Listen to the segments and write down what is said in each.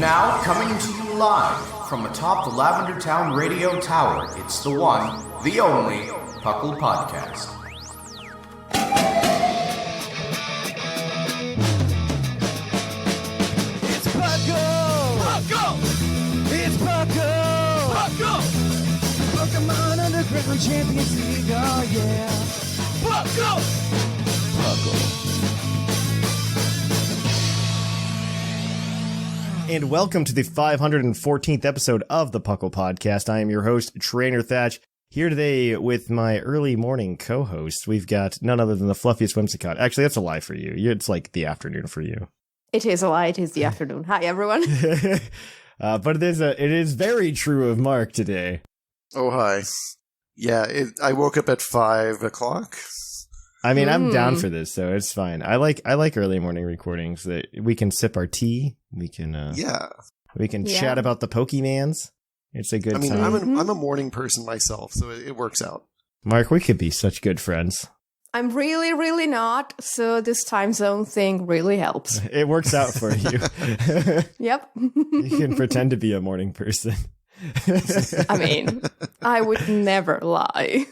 Now, coming to you live from atop the Lavender Town Radio Tower, it's the one, the only, PUCL Podcast. It's PUCL! PUCL! It's PUCL! PUCL! Pokemon Underground Champions League, oh yeah! PUCL! PUCL. And welcome to the 514th episode of the PUCL Podcast. I am your host, Trainer Thatch, here today with my early morning co-host. We've got none other than the Fluffiest Whimsicott. Actually, that's a lie for you. It's like the afternoon for you. It is a lie. It is the afternoon. Hi, everyone. But it is very true of Mark today. Oh, hi. Yeah, I woke up at 5 o'clock. I mean, I'm down for this, so it's fine. I like early morning recordings that we can sip our tea. We can chat about the Pokemans. It's a good time. I mean, I'm a morning person myself, so it works out. Mark, we could be such good friends. I'm really, really not. So this time zone thing really helps. It works out for you. Yep. You can pretend to be a morning person. I mean, I would never lie.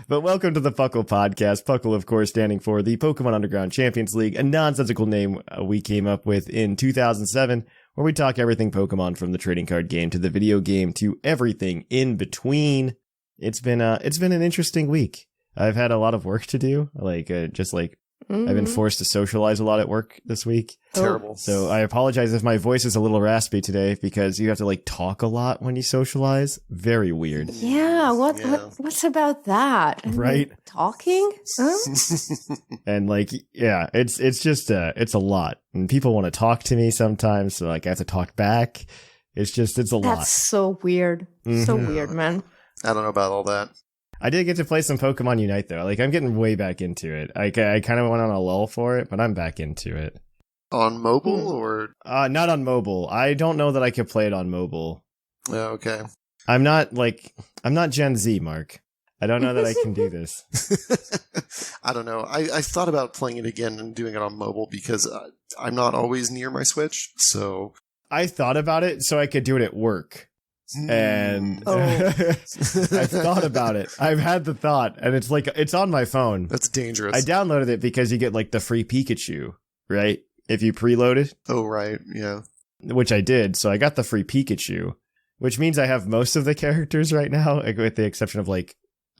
But welcome to the PUCL Podcast. PUCL, of course, standing for the Pokemon Underground Champions League, a nonsensical name we came up with in 2007, where we talk everything Pokemon from the trading card game to the video game to everything in between. It's been an interesting week. I've had a lot of work to do, I've been forced to socialize a lot at work this week. Terrible. So I apologize if my voice is a little raspy today because you have to talk a lot when you socialize. Very weird. Yeah, what's about that? Right? Talking? Huh? And it's a lot. And people want to talk to me sometimes, so I have to talk back. It's a lot. That's so weird. Mm-hmm. So weird, man. I don't know about all that. I did get to play some Pokemon Unite, though. I'm getting way back into it. I kind of went on a lull for it, but I'm back into it. On mobile, or? Not on mobile. I don't know that I could play it on mobile. Yeah, okay. I'm not Gen Z, Mark. I don't know that I can do this. I don't know. I thought about playing it again and doing it on mobile because I'm not always near my Switch, so... I thought about it so I could do it at work. And I've thought about it. I've had the thought, and it's on my phone. That's dangerous. I downloaded it because you get the free Pikachu, right? If you preload it. Oh, right. Yeah. Which I did. So I got the free Pikachu, which means I have most of the characters right now, with the exception of I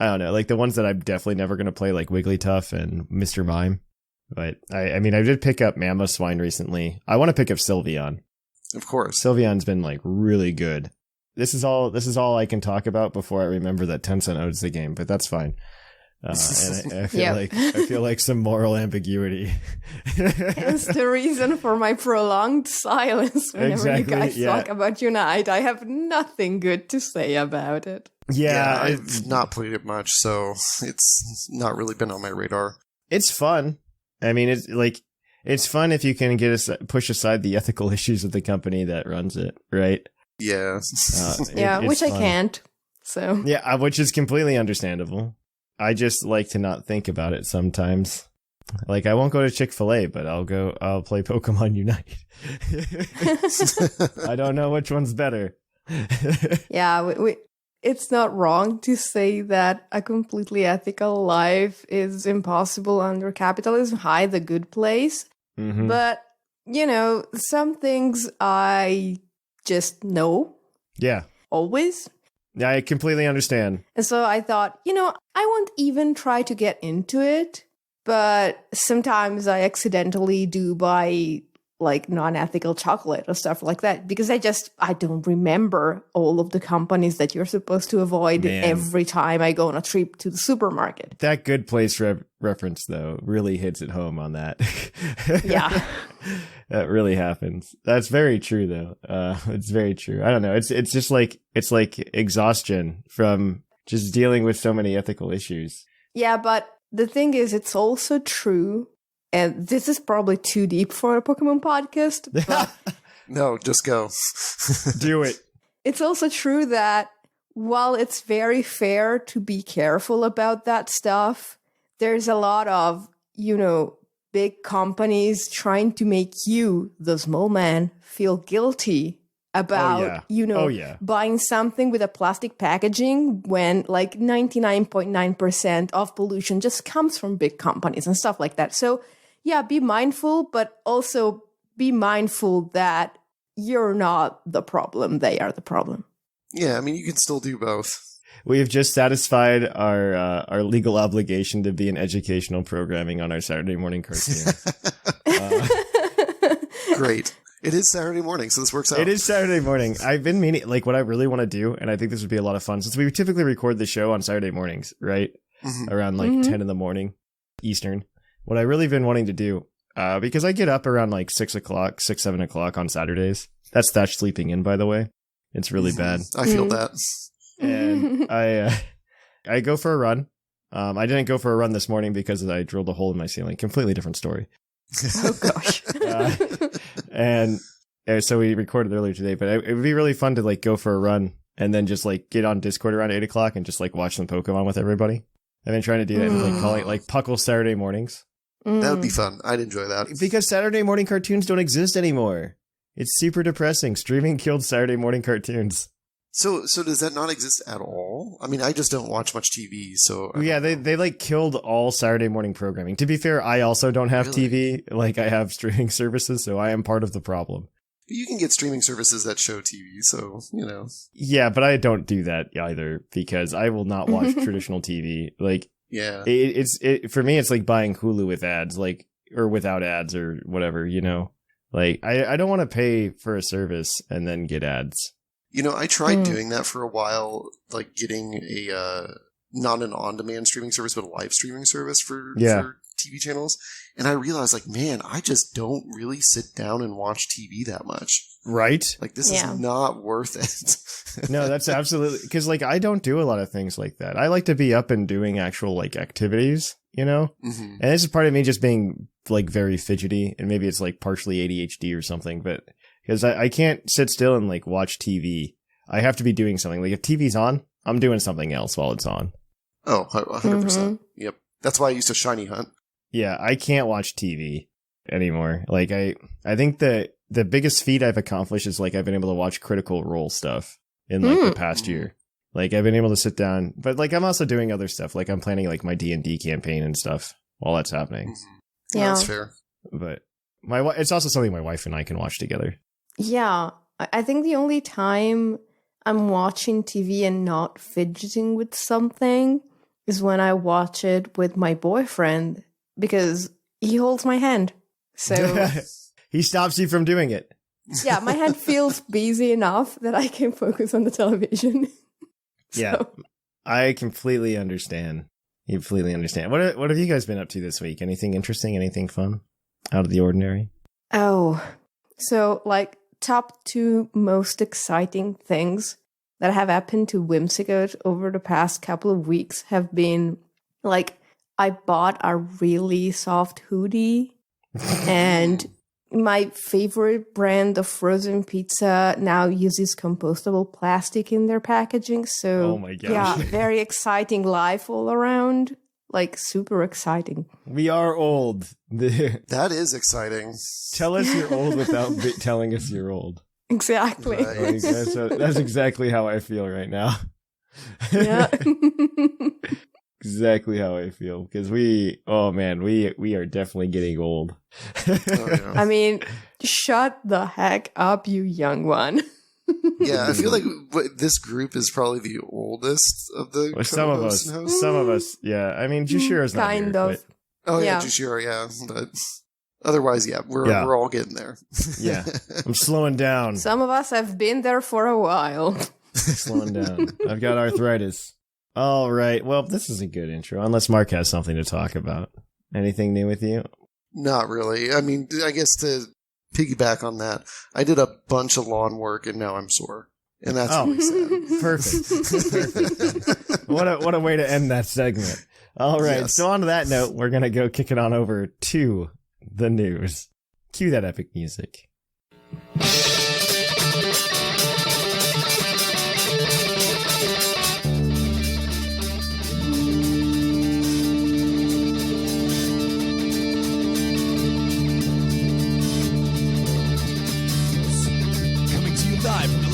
don't know, the ones that I'm definitely never going to play, like Wigglytuff and Mr. Mime. But I mean, I did pick up Mamoswine recently. I want to pick up Sylveon. Of course. Sylveon's been really good. This is all I can talk about before I remember that Tencent owns the game, but that's fine. And I feel like some moral ambiguity. Hence the reason for my prolonged silence whenever you guys talk about Unite. I have nothing good to say about it. Yeah, I've not played it much, so it's not really been on my radar. It's fun. I mean, it's fun if you can push aside the ethical issues of the company that runs it, right? Yeah. Which fun. I can't. So yeah, which is completely understandable. I just like to not think about it sometimes. I won't go to Chick-fil-A, but I'll play Pokemon Unite. I don't know which one's better. Yeah, it's not wrong to say that a completely ethical life is impossible under capitalism. Hi, the good place. Mm-hmm. But, some things I just know. Yeah. Always. Yeah, I completely understand. And so I thought, I won't even try to get into it, but sometimes I accidentally do buy non-ethical chocolate or stuff like that because I don't remember all of the companies that you're supposed to avoid every time I go on a trip to the supermarket. That good place reference, though, really hits it home on that. Yeah. That really happens. That's very true, though. It's very true. I don't know. It's just it's like exhaustion from just dealing with so many ethical issues. Yeah, but the thing is, it's also true. And this is probably too deep for a Pokemon podcast. But no, just go. Do it. It's also true that while it's very fair to be careful about that stuff, there's a lot of, big companies trying to make you, the small man, feel guilty about, buying something with a plastic packaging when like 99.9% of pollution just comes from big companies and stuff like that. So yeah, be mindful, but also be mindful that you're not the problem. They are the problem. Yeah, I mean, you can still do both. We have just satisfied our legal obligation to be in educational programming on our Saturday morning cartoon. Great. It is Saturday morning, so this works out. It is Saturday morning. I've been meaning, like, what I really want to do, and I think this would be a lot of fun, since we typically record the show on Saturday mornings, right? Around like 10 in the morning Eastern. What I really been wanting to do, because I get up around like 6, 7 o'clock on Saturdays. That's Thatch sleeping in, by the way. It's really bad. I feel that. And I go for a run. I didn't go for a run this morning because I drilled a hole in my ceiling. Completely different story. Oh, gosh. And so we recorded earlier today, but it would be really fun to like go for a run and then just like get on Discord around 8 o'clock and just like watch some Pokemon with everybody. I've been trying to do that and like calling it like PUCL Saturday mornings. That would be fun. I'd enjoy that. Because Saturday morning cartoons don't exist anymore. It's super depressing. Streaming killed Saturday morning cartoons. So does that not exist at all? I mean, I just don't watch much TV, so... Yeah, they like killed all Saturday morning programming. To be fair, I also don't have TV. Like, I have streaming services, so I am part of the problem. But you can get streaming services that show TV, so, you know. Yeah, but I don't do that either, because I will not watch traditional TV. Like, yeah, for me, it's like buying Hulu with ads, like, or without ads or whatever, you know? Like, I don't want to pay for a service and then get ads. You know, I tried doing that for a while, like getting a, not an on-demand streaming service, but a live streaming service for TV channels. And I realized, like, man, I just don't really sit down and watch TV that much. Right? Like, this is not worth it. No, that's absolutely... Because, like, I don't do a lot of things like that. I like to be up and doing actual, like, activities, you know? And this is part of me just being, like, very fidgety. And maybe it's, like, partially ADHD or something, but... Because I can't sit still and, like, watch TV. I have to be doing something. Like, if TV's on, I'm doing something else while it's on. Oh, 100%. Yep. That's why I used to shiny hunt. Yeah, I can't watch TV anymore. Like, I think the biggest feat I've accomplished is, like, I've been able to watch Critical Role stuff in, like, the past year. Like, I've been able to sit down. But, like, I'm also doing other stuff. Like, I'm planning, like, my D&D campaign and stuff while that's happening. Yeah, that's fair. But it's also something my wife and I can watch together. Yeah, I think the only time I'm watching TV and not fidgeting with something is when I watch it with my boyfriend, because he holds my hand. So he stops you from doing it. Yeah, my hand feels busy enough that I can focus on the television. Yeah, I completely understand. You completely understand. What have you guys been up to this week? Anything interesting? Anything fun? Out of the ordinary? Oh, so like top 2 most exciting things that have happened to Whimsicott over the past couple of weeks have been, like, I bought a really soft hoodie and my favorite brand of frozen pizza now uses compostable plastic in their packaging. So, oh my gosh. Yeah, very exciting life all around. Like, super exciting. We are old. That is exciting. Tell us you're old without telling us you're old. Exactly. Right. That's exactly how I feel right now. Yeah. Exactly how I feel. Because we are definitely getting old. Oh, yeah. I mean, shut the heck up, you young one. Yeah, I feel like this group is probably the oldest of the Some of us. Yeah, I mean, Jushira's not kind here, of. but... Oh yeah, Jushira, yeah, but otherwise, yeah, we're all getting there. Yeah, I'm slowing down. Some of us have been there for a while. Slowing down. I've got arthritis. All right. Well, this is a good intro, unless Mark has something to talk about. Anything new with you? Not really. I mean, I guess to piggyback on that, I did a bunch of lawn work and now I'm sore. And that's really sad. Perfect. What a way to end that segment. All right. Yes. So on to that note, we're going to go kick it on over to the news. Cue that epic music.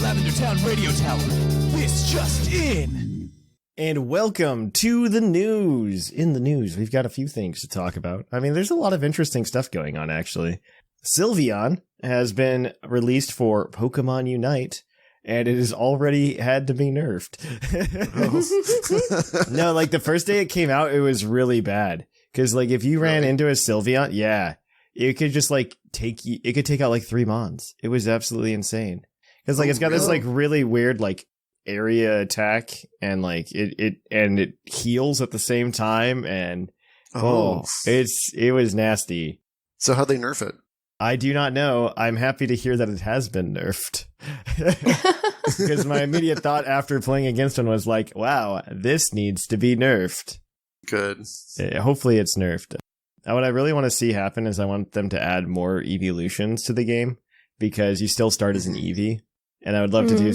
Lavender Town Radio Tower. This just in. And welcome to the news. In the news, we've got a few things to talk about. I mean, there's a lot of interesting stuff going on, actually. Sylveon has been released for Pokemon Unite, and it has already had to be nerfed. No, like the first day it came out, it was really bad. Because like if you ran into a Sylveon, yeah, it could just like it could take out like 3 Mons. It was absolutely insane. Because like it's got this like really weird like area attack, and like it heals at the same time, and it was nasty. So how'd they nerf it? I do not know. I'm happy to hear that it has been nerfed. Because my immediate thought after playing against one was like, wow, this needs to be nerfed. Good. Hopefully it's nerfed. What I really want to see happen is I want them to add more evolutions to the game, because you still start as an Eevee. And I would love to do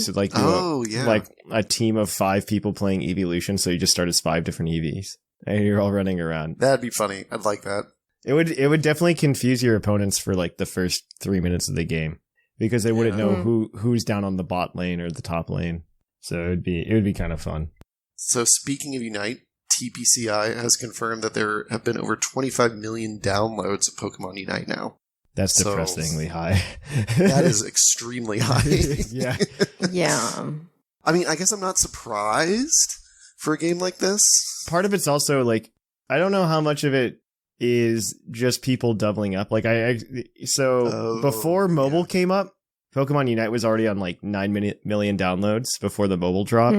a team of 5 people playing evolution, so you just start as 5 different Eevees. And you're all running around. That'd be funny. I'd like that. It would definitely confuse your opponents for like the first 3 minutes of the game, because they wouldn't know who's down on the bot lane or the top lane. So it would be kind of fun. So speaking of Unite, TPCI has confirmed that there have been over 25 million downloads of Pokemon Unite now. That's depressingly high. That is extremely high. Yeah. Yeah. I mean, I guess I'm not surprised for a game like this. Part of it's also like, I don't know how much of it is just people doubling up. Like before mobile came up, Pokemon Unite was already on like 9 million downloads before the mobile drop,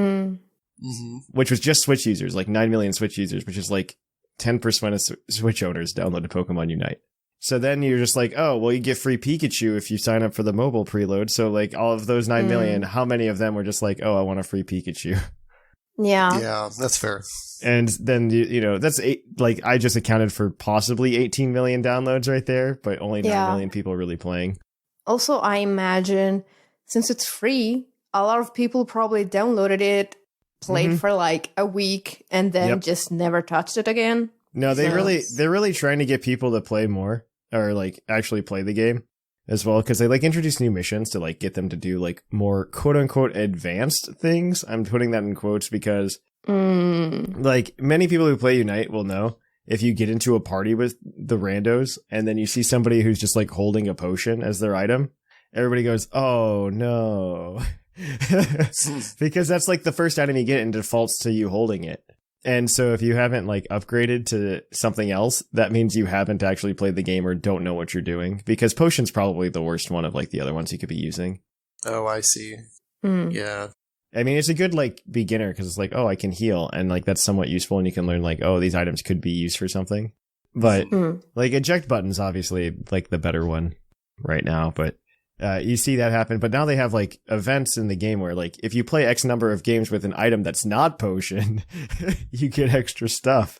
which was just Switch users, like 9 million Switch users, which is like 10% of Switch owners downloaded Pokemon Unite. So then you're just like, oh, well, you get free Pikachu if you sign up for the mobile preload. So like all of those 9 million, how many of them were just like, oh, I want a free Pikachu? Yeah. Yeah, that's fair. And then, that's I just accounted for possibly 18 million downloads right there, but only 9 million people really playing. Also, I imagine since it's free, a lot of people probably downloaded it, played for like a week, and then just never touched it again. No, they're really trying to get people to play more, or like actually play the game as well, because they like introduce new missions to like get them to do like more quote unquote advanced things. I'm putting that in quotes because like many people who play Unite will know, if you get into a party with the randos and then you see somebody who's just like holding a potion as their item, everybody goes, oh no. Because that's like the first item you get and defaults to you holding it. And so if you haven't like upgraded to something else, that means you haven't actually played the game or don't know what you're doing, because potion's probably the worst one of like the other ones you could be using. Oh, I see. Yeah. I mean, it's a good like beginner, because it's like, oh, I can heal, and like that's somewhat useful, and you can learn like, oh, these items could be used for something. But like eject button's obviously like the better one right now, but you see that happen. But now they have like events in the game where like if you play X number of games with an item that's not potion, you get extra stuff.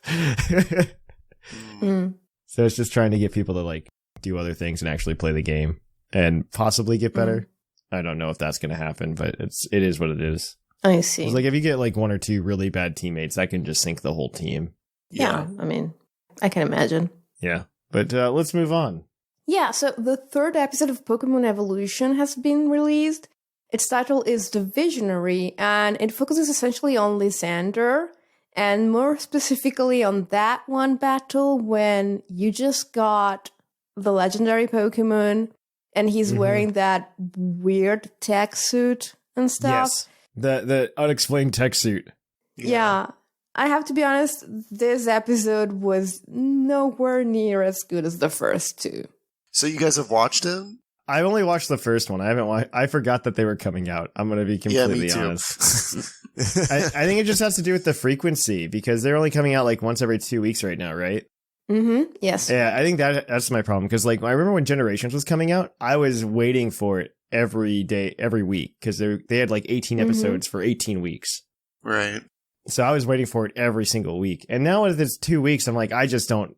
So it's just trying to get people to like do other things and actually play the game and possibly get better. I don't know if that's going to happen, but it is what it is. I see. Like if you get like 1 or 2 really bad teammates, that can just sink the whole team. Yeah, I mean, I can imagine. Yeah, but let's move on. Yeah, so the 3rd episode of Pokemon Evolution has been released. Its title is The Visionary, and it focuses essentially on Lysander, and more specifically on that one battle when you just got the legendary Pokemon, and he's wearing that weird tech suit and stuff. Yes, the unexplained tech suit. Yeah. I have to be honest, this episode was nowhere near as good as the first 2. So you guys have watched him? I only watched the first one. I haven't. I forgot that they were coming out. I'm going to be completely honest. I think it just has to do with the frequency, because they're only coming out like once every 2 weeks right now, right? Yes. Yeah, I think that's my problem, because like I remember when Generations was coming out, I was waiting for it every day, every week, because they had like 18 episodes for 18 weeks. Right. So I was waiting for it every single week, and now if it's 2 weeks, I'm like, I don't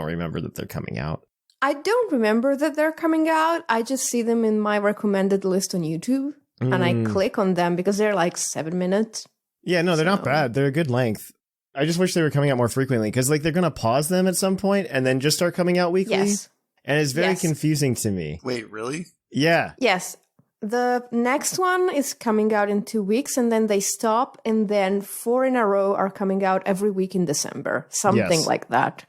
remember that they're coming out. I don't remember that they're coming out. I just see them in my recommended list on YouTube, and I click on them because they're like 7 minutes. Yeah, no, they're not bad. They're a good length. I just wish they were coming out more frequently, because like they're going to pause them at some point and then just start coming out weekly. Yes. And it's very confusing to me. Wait, really? Yeah. Yes. The next one is coming out in 2 weeks, and then they stop, and then 4 in a row are coming out every week in December. Something like that.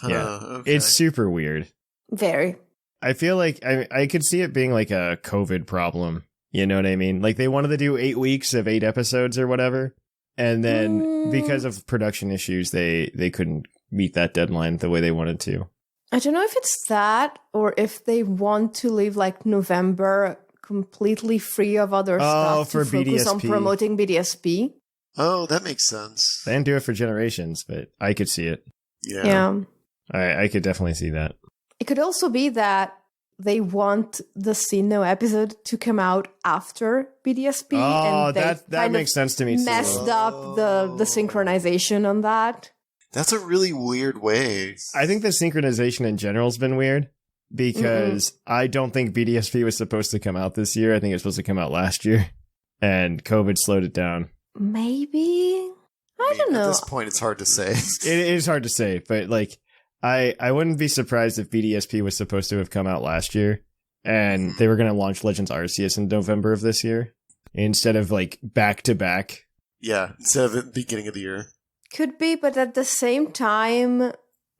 Yeah. Okay. It's super weird. Very. I feel like I could see it being like a COVID problem. You know what I mean? Like they wanted to do 8 weeks of 8 episodes or whatever. And then because of production issues, they couldn't meet that deadline the way they wanted to. I don't know if it's that or if they want to leave like November completely free of other stuff to focus on promoting BDSP. Oh, that makes sense. They didn't do it for generations, but I could see it. Yeah. I could definitely see that. It could also be that they want the Sinnoh episode to come out after BDSP. Oh, and they that makes sense to me too. Messed up the synchronization on that. That's a really weird way. I think the synchronization in general has been weird because I don't think BDSP was supposed to come out this year. I think it's supposed to come out last year, and COVID slowed it down. Maybe. I don't know. At this point, it's hard to say. It is hard to say, but like, I wouldn't be surprised if BDSP was supposed to have come out last year, and they were going to launch Legends Arceus in November of this year instead of like back to back. Yeah, instead of at the beginning of the year. Could be, but at the same time,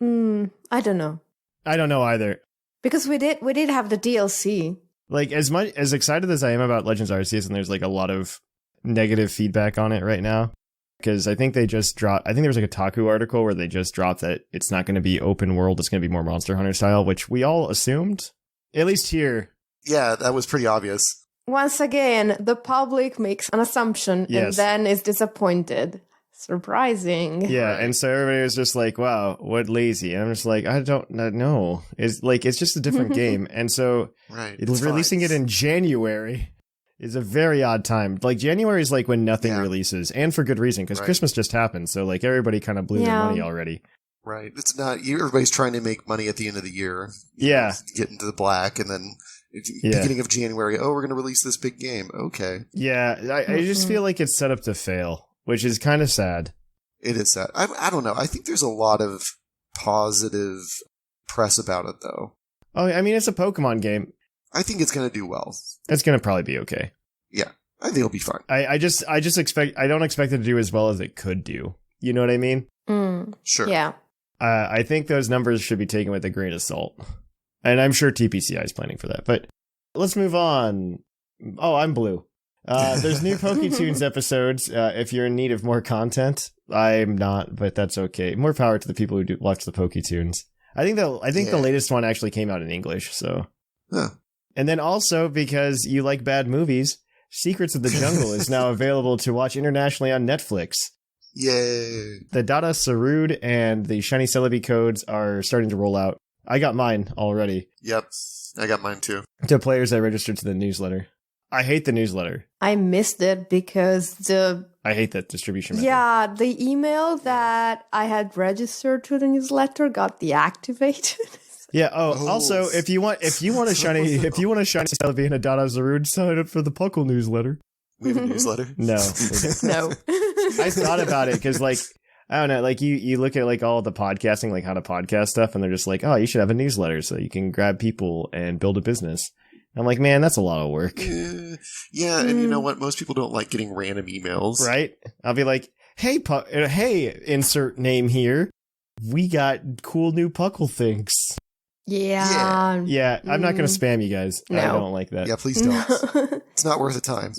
I don't know. I don't know either. Because we did have the DLC. Like as excited as I am about Legends Arceus, and there's like a lot of negative feedback on it right now. Because I think they just dropped, I think there was like a Taku article where they just dropped that it's not going to be open world, it's going to be more Monster Hunter style, which we all assumed, at least here. Yeah, that was pretty obvious. Once again, the public makes an assumption and then is disappointed. Surprising. Yeah, and so everybody was just like, wow, what lazy. And I'm just like, I don't know. It's like, it's just a different game. And so releasing it in January is a very odd time. Like January is like when nothing releases, and for good reason, because Christmas just happened. So like everybody kind of blew their money already. Right. It's not, everybody's trying to make money at the end of the year. Yeah. Get into the black, and then beginning of January, we're going to release this big game. Okay. Yeah. I just feel like it's set up to fail, which is kind of sad. It is sad. I don't know. I think there's a lot of positive press about it, though. Oh, I mean, it's a Pokemon game. I think it's going to do well. It's going to probably be okay. Yeah. I think it'll be fine. I don't expect it to do as well as it could do. You know what I mean? Sure. Yeah. I think those numbers should be taken with a grain of salt. And I'm sure TPCI is planning for that. But let's move on. Oh, I'm blue. There's new PokeTunes episodes. If you're in need of more content, I'm not, but that's okay. More power to the people who do watch the PokeTunes. I think the latest one actually came out in English. So, and then also because you like bad movies, Secrets of the Jungle is now available to watch internationally on Netflix. Yay! The Dada, Zarude, and the Shiny Celebi codes are starting to roll out. I got mine already. Yep, I got mine too. To players that registered to the newsletter. I hate the newsletter. I missed it because I hate that distribution method. Yeah, the email that I had registered to the newsletter got deactivated. Yeah. Oh, also, if you want a shiny Celebi and a Dada Zarude, sign up for the PUCL newsletter. We have a newsletter? No. No. I thought about it because, like, I don't know, like you look at like all the podcasting, like how to podcast stuff, and they're just like, oh, you should have a newsletter so you can grab people and build a business. I'm like, man, that's a lot of work. Yeah, and you know what? Most people don't like getting random emails. Right? I'll be like, hey, insert name here. We got cool new PUCL things. Yeah. Yeah, I'm not going to spam you guys. No. I don't like that. Yeah, please don't. It's not worth the time.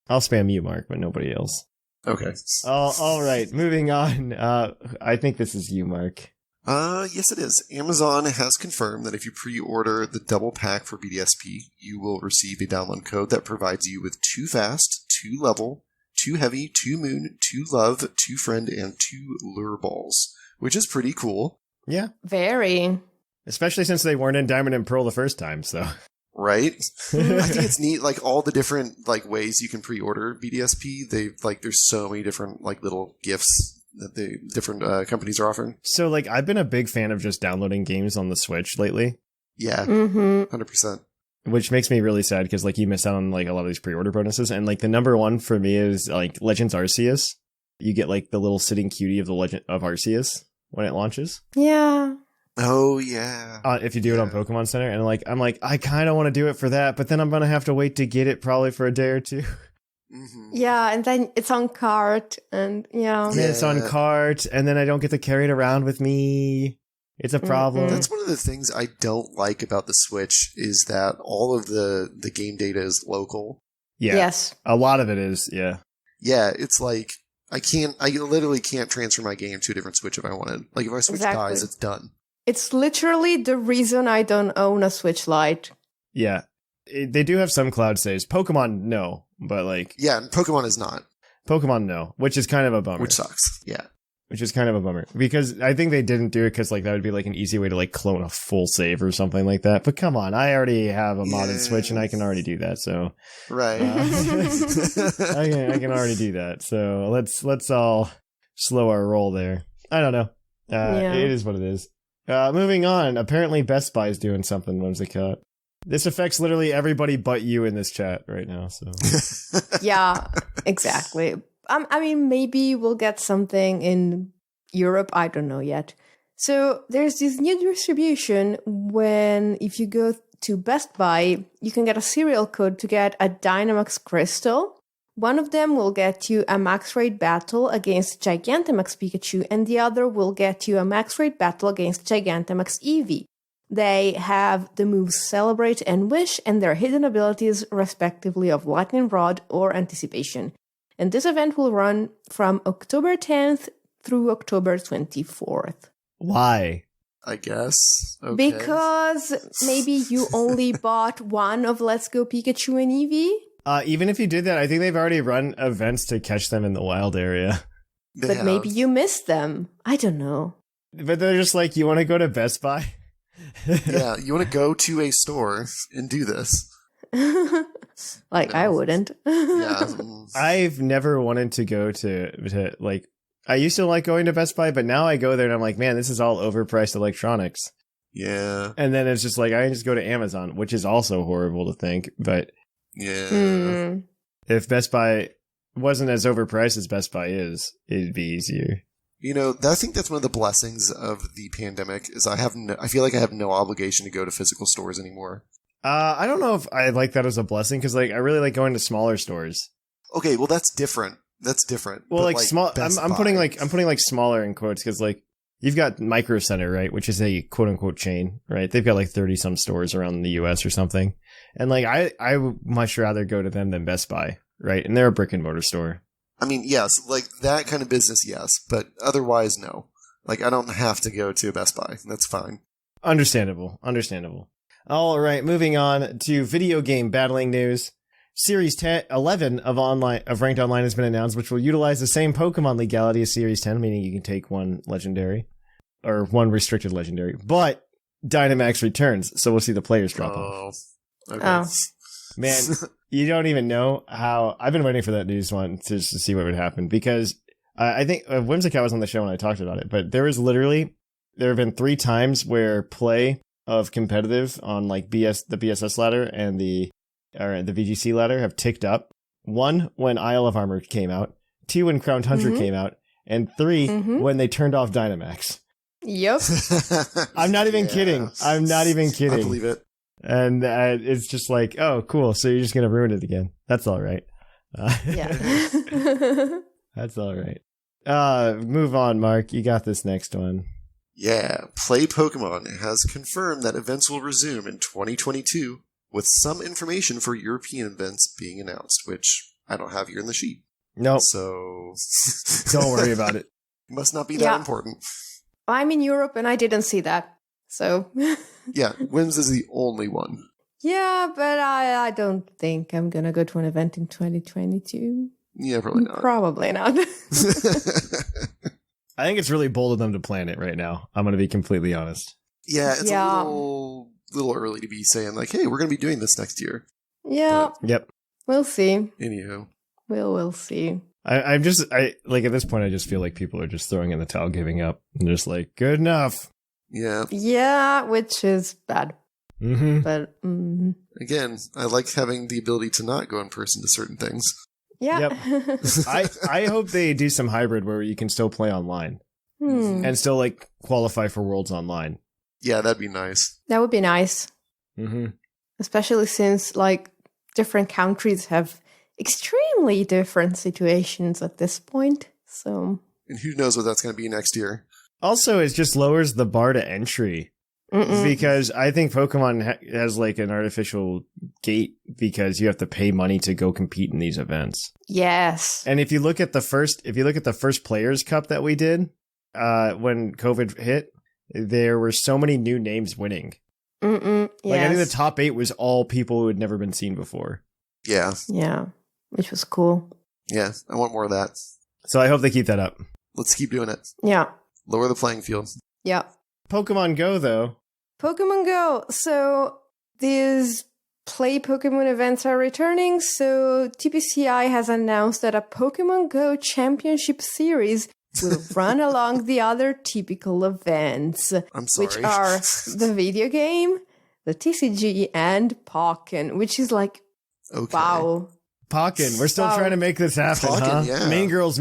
I'll spam you, Mark, but nobody else. Okay. All right, moving on. I think this is you, Mark. Yes, it is. Amazon has confirmed that if you pre-order the double pack for BDSP, you will receive a download code that provides you with 2 fast, 2 level, 2 heavy, 2 moon, 2 love, 2 friend, and 2 lure balls, which is pretty cool. Yeah. Very. Especially since they weren't in Diamond and Pearl the first time, so. Right? I think it's neat, like, all the different, like, ways you can pre-order BDSP. There's so many different, like, little gifts that the different companies are offering. So, like, I've been a big fan of just downloading games on the Switch lately. Yeah, 100%. Which makes me really sad because, like, you miss out on, like, a lot of these pre-order bonuses. And, like, the number one for me is, like, Legends Arceus. You get, like, the little sitting cutie of the Legend of Arceus when it launches. Yeah. Oh yeah. If you do it on Pokemon Center, and I'm like, I kind of want to do it for that, but then I'm gonna have to wait to get it probably for a day or two. Mm-hmm. Yeah, and then it's on cart, and And then it's on cart, and then I don't get to carry it around with me. It's a problem. That's one of the things I don't like about the Switch is that all of the game data is local. Yeah. Yes. A lot of it is, yeah. Yeah, it's like I literally can't transfer my game to a different Switch if I wanted. Like if our Switch dies, it's done. It's literally the reason I don't own a Switch Lite. Yeah. They do have some cloud saves. Pokemon, no. But yeah, and Pokemon is not. Pokemon, no. Which is kind of a bummer. Which sucks. Yeah. Which is kind of a bummer. Because I think they didn't do it because that would be an easy way to clone a full save or something like that. But come on, I already have a modded Switch and I can already do that. So right. I can already do that. So let's all slow our roll there. I don't know. It is what it is. Moving on. Apparently Best Buy is doing something, Whimsicott. This affects literally everybody but you in this chat right now. So yeah, exactly. I mean, maybe we'll get something in Europe. I don't know yet. So there's this new distribution if you go to Best Buy, you can get a serial code to get a Dynamax Crystal. One of them will get you a max rate battle against Gigantamax Pikachu, and the other will get you a max rate battle against Gigantamax Eevee. They have the moves Celebrate and Wish and their hidden abilities respectively of Lightning Rod or Anticipation. And this event will run from October 10th through October 24th. Why? I guess. Okay. Because maybe you only bought one of Let's Go Pikachu and Eevee? Even if you did that, I think they've already run events to catch them in the wild area. But maybe you missed them. I don't know. But they're just you want to go to Best Buy? Yeah, you want to go to a store and do this. I wouldn't. Yeah. I've never wanted to go to I used to like going to Best Buy, but now I go there and I'm like, man, this is all overpriced electronics. Yeah. And then it's just I can just go to Amazon, which is also horrible to think, but yeah. If Best Buy wasn't as overpriced as Best Buy is, it'd be easier. I think that's one of the blessings of the pandemic is I feel like I have no obligation to go to physical stores anymore. I don't know if I like that as a blessing because I really like going to smaller stores. Okay, well that's different. That's different. Well, small. I'm putting smaller in quotes because you've got Micro Center, right, which is a quote unquote chain, right? They've got 30 some stores around the U.S. or something, and I would much rather go to them than Best Buy, right? And they're a brick and mortar store. I mean, yes, that kind of business, yes, but otherwise, no. I don't have to go to Best Buy. That's fine. Understandable. All right, moving on to video game battling news. Series 11 of Ranked Online has been announced, which will utilize the same Pokemon legality as Series 10, meaning you can take one legendary, or one restricted legendary, but Dynamax returns, so we'll see the players drop off. Okay. Oh. Man, you don't even know how... I've been waiting for that news one to see what would happen, because I think Whimsicott was on the show when I talked about it, but there have been 3 times where play of competitive on the BSS ladder and the VGC ladder have ticked up. 1, when Isle of Armor came out. 2, when Crowned Hunter came out. And 3, when they turned off Dynamax. Yep. I'm not even kidding. I'm not even kidding. I believe it. And it's just oh, cool. So you're just going to ruin it again. That's all right. Yeah. That's all right. Move on, Mark. You got this next one. Yeah. Play Pokemon has confirmed that events will resume in 2022 with some information for European events being announced, which I don't have here in the sheet. Nope. So don't worry about it. Must not be that important. I'm in Europe and I didn't see that. So yeah, Whims is the only one. Yeah, but I don't think I'm gonna go to an event in 2022. Yeah, probably not. Probably not. I think it's really bold of them to plan it right now. I'm going to be completely honest. Yeah, it's a little early to be saying hey, we're going to be doing this next year. Yeah. But, yep. We'll see. Anyhow. We'll see. I'm just at this point, I just feel like people are just throwing in the towel, giving up. And just good enough. Yeah. Yeah, which is bad. Mm-hmm. But again, I like having the ability to not go in person to certain things. Yeah. Yep. I hope they do some hybrid where you can still play online and still qualify for Worlds online. Yeah, that'd be nice. That would be nice. Mm-hmm. Especially since, like, different countries have extremely different situations at this point. So, And who knows what that's going to be next year. Also, it just lowers the bar to entry. Because I think Pokemon has like an artificial gate because you have to pay money to go compete in these events. yes. And if you look at the first Players Cup that we did when COVID hit, there were so many new names winning. Yes. Like I think the top 8 was all people who had never been seen before. Yeah. Yeah, which was cool. Yeah, I want more of that. So I hope they keep that up. Let's keep doing it. Yeah. Lower the playing field. Yeah. Pokemon Go, though. Pokemon Go. So these Play Pokemon events are returning. So TPCI has announced that a Pokemon Go Championship Series will run along the other typical events, I'm sorry. which are the video game, the TCG, and Pokken, which is like, Okay. wow. Pokken. We're still Wow. trying to make this happen, Pokken, huh? yeah. Mean Girls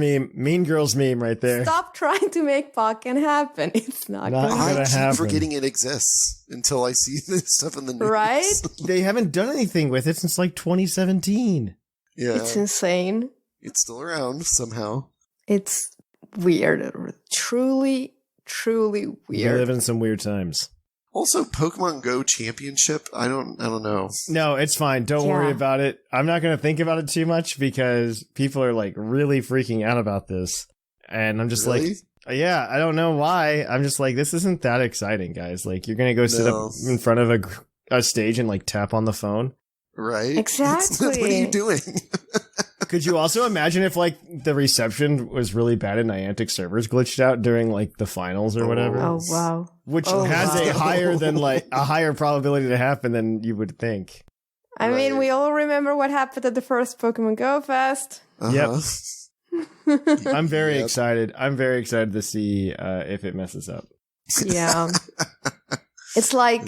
meme right there. Stop trying to make Pokken happen. It's not Not going gonna I keep happen. forgetting it exists until I see this stuff in the news. Right? They haven't done anything with it since like 2017. Yeah. It's insane. It's still around somehow. It's weird. Truly, truly We weird. live in some weird times. Also, Pokemon Go Championship. I don't know. No, it's fine. Don't Yeah. worry about it. I'm not going to think about it too much because people are like really freaking out about this. And I'm just Really? like, yeah, I don't know why. I'm just like, this isn't that exciting, guys. Like, you're going to go sit No. up in front of a stage and like tap on the phone. Right? Exactly. What are you doing? Could you also imagine if like the reception was really bad and Niantic servers glitched out during like the finals or whatever? Oh, wow. Which Oh, has wow. a higher probability to happen than you would think. I mean, Right. we all remember what happened at the first Pokemon Go Fest. Uh-huh. I'm very Yep. excited. I'm very excited to see if it messes up. Yeah. It's like,